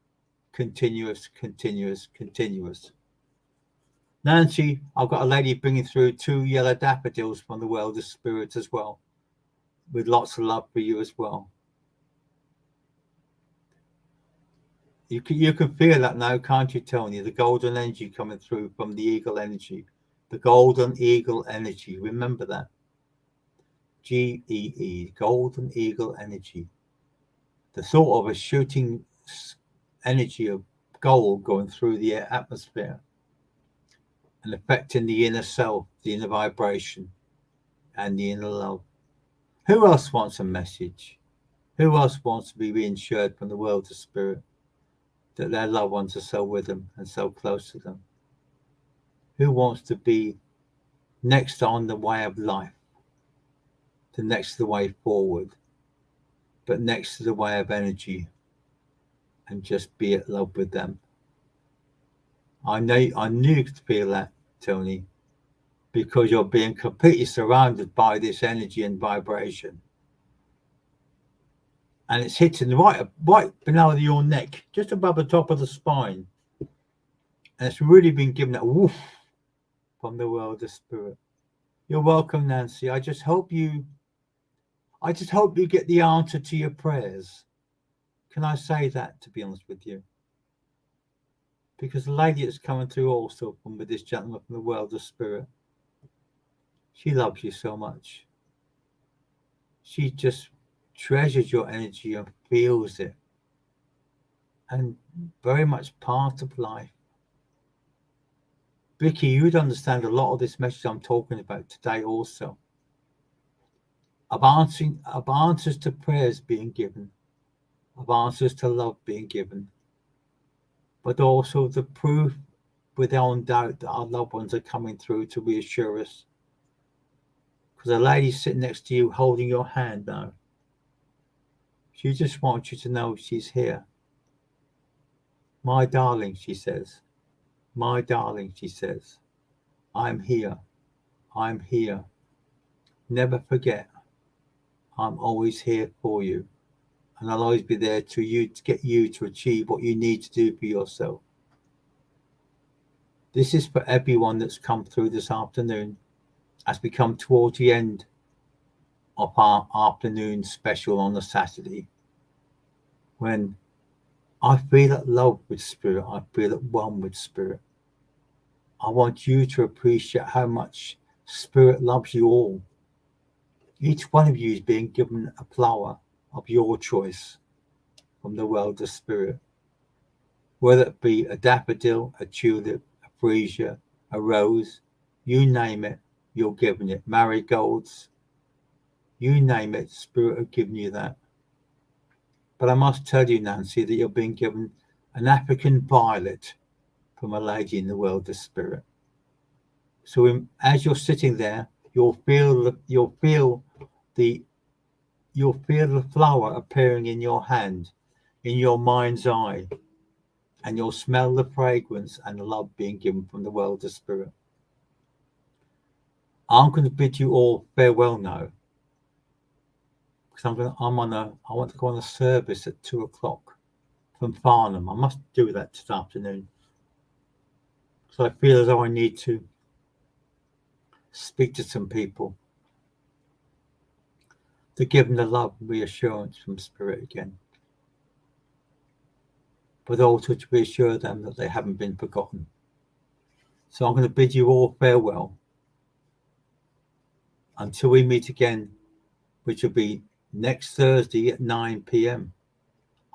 continuous, continuous, continuous. Nancy, I've got a lady bringing through 2 yellow daffodils from the world of spirit as well, with lots of love for you as well. You can feel that now, can't you, Tony? The golden energy coming through from the eagle energy. The golden eagle energy. Remember that. GEE, golden eagle energy. The thought of a shooting energy of gold going through the atmosphere and affecting the inner self, the inner vibration, and the inner love. Who else wants a message? Who else wants to be reassured from the world of spirit that their loved ones are so with them and so close to them? Who wants to be next on the way of life, the next to the way forward, but next to the way of energy, and just be at love with them? I knew you could feel that, Tony, because you're being completely surrounded by this energy and vibration. And it's hitting right below your neck, just above the top of the spine. And it's really been given a woof from the world of spirit. You're welcome, Nancy. I just hope you get the answer to your prayers. Can I say that, to be honest with you? Because the lady that's coming through also from with this gentleman from the world of spirit, she loves you so much. She just treasures your energy and feels it, and very much part of life. Vicky, you'd understand a lot of this message I'm talking about today also. Of answers to prayers being given, of answers to love being given, but also the proof without doubt that our loved ones are coming through to reassure us. Because a lady's sitting next to you holding your hand now. She just wants you to know she's here. My darling, she says. My darling, she says. I'm here. I'm here. Never forget. I'm always here for you. And I'll always be there to get you to achieve what you need to do for yourself. This is for everyone that's come through this afternoon, as we come towards the end of our afternoon special on a Saturday, when I feel at love with spirit, I feel at one with spirit. I want you to appreciate how much spirit loves you all. Each one of you is being given a flower of your choice from the world of spirit, whether it be a daffodil, a tulip, a freesia, a rose, you name it, you're given it. Marigolds, you name it, spirit have given you that. But I must tell you, Nancy, that you're being given an African violet from a lady in the world of spirit. So as you're sitting there, you'll feel the flower appearing in your hand, in your mind's eye, and you'll smell the fragrance and the love being given from the world of spirit. I'm going to bid you all farewell now, because I want to go on a service at 2:00 from Farnham. I must do that this afternoon. So I feel as though I need to speak to some people to give them the love and reassurance from spirit again, but also to reassure them that they haven't been forgotten. So I'm going to bid you all farewell until we meet again, which will be next Thursday at 9 p.m.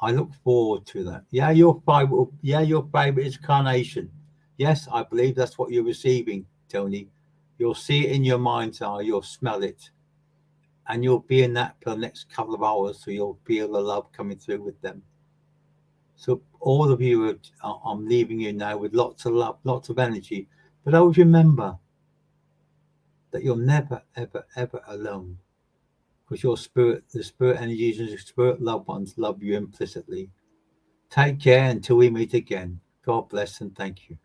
I look forward to that. Yeah, your favorite is carnation. Yes, I believe that's what you're receiving, Tony. You'll see it in your mind's eye, you'll smell it, and you'll be in that for the next couple of hours, so you'll feel the love coming through with them. So all of you, I'm leaving you now with lots of love, lots of energy, but always remember that you're never, ever, ever alone, because your spirit, the spirit energies and your spirit loved ones love you implicitly. Take care until we meet again. God bless and thank you.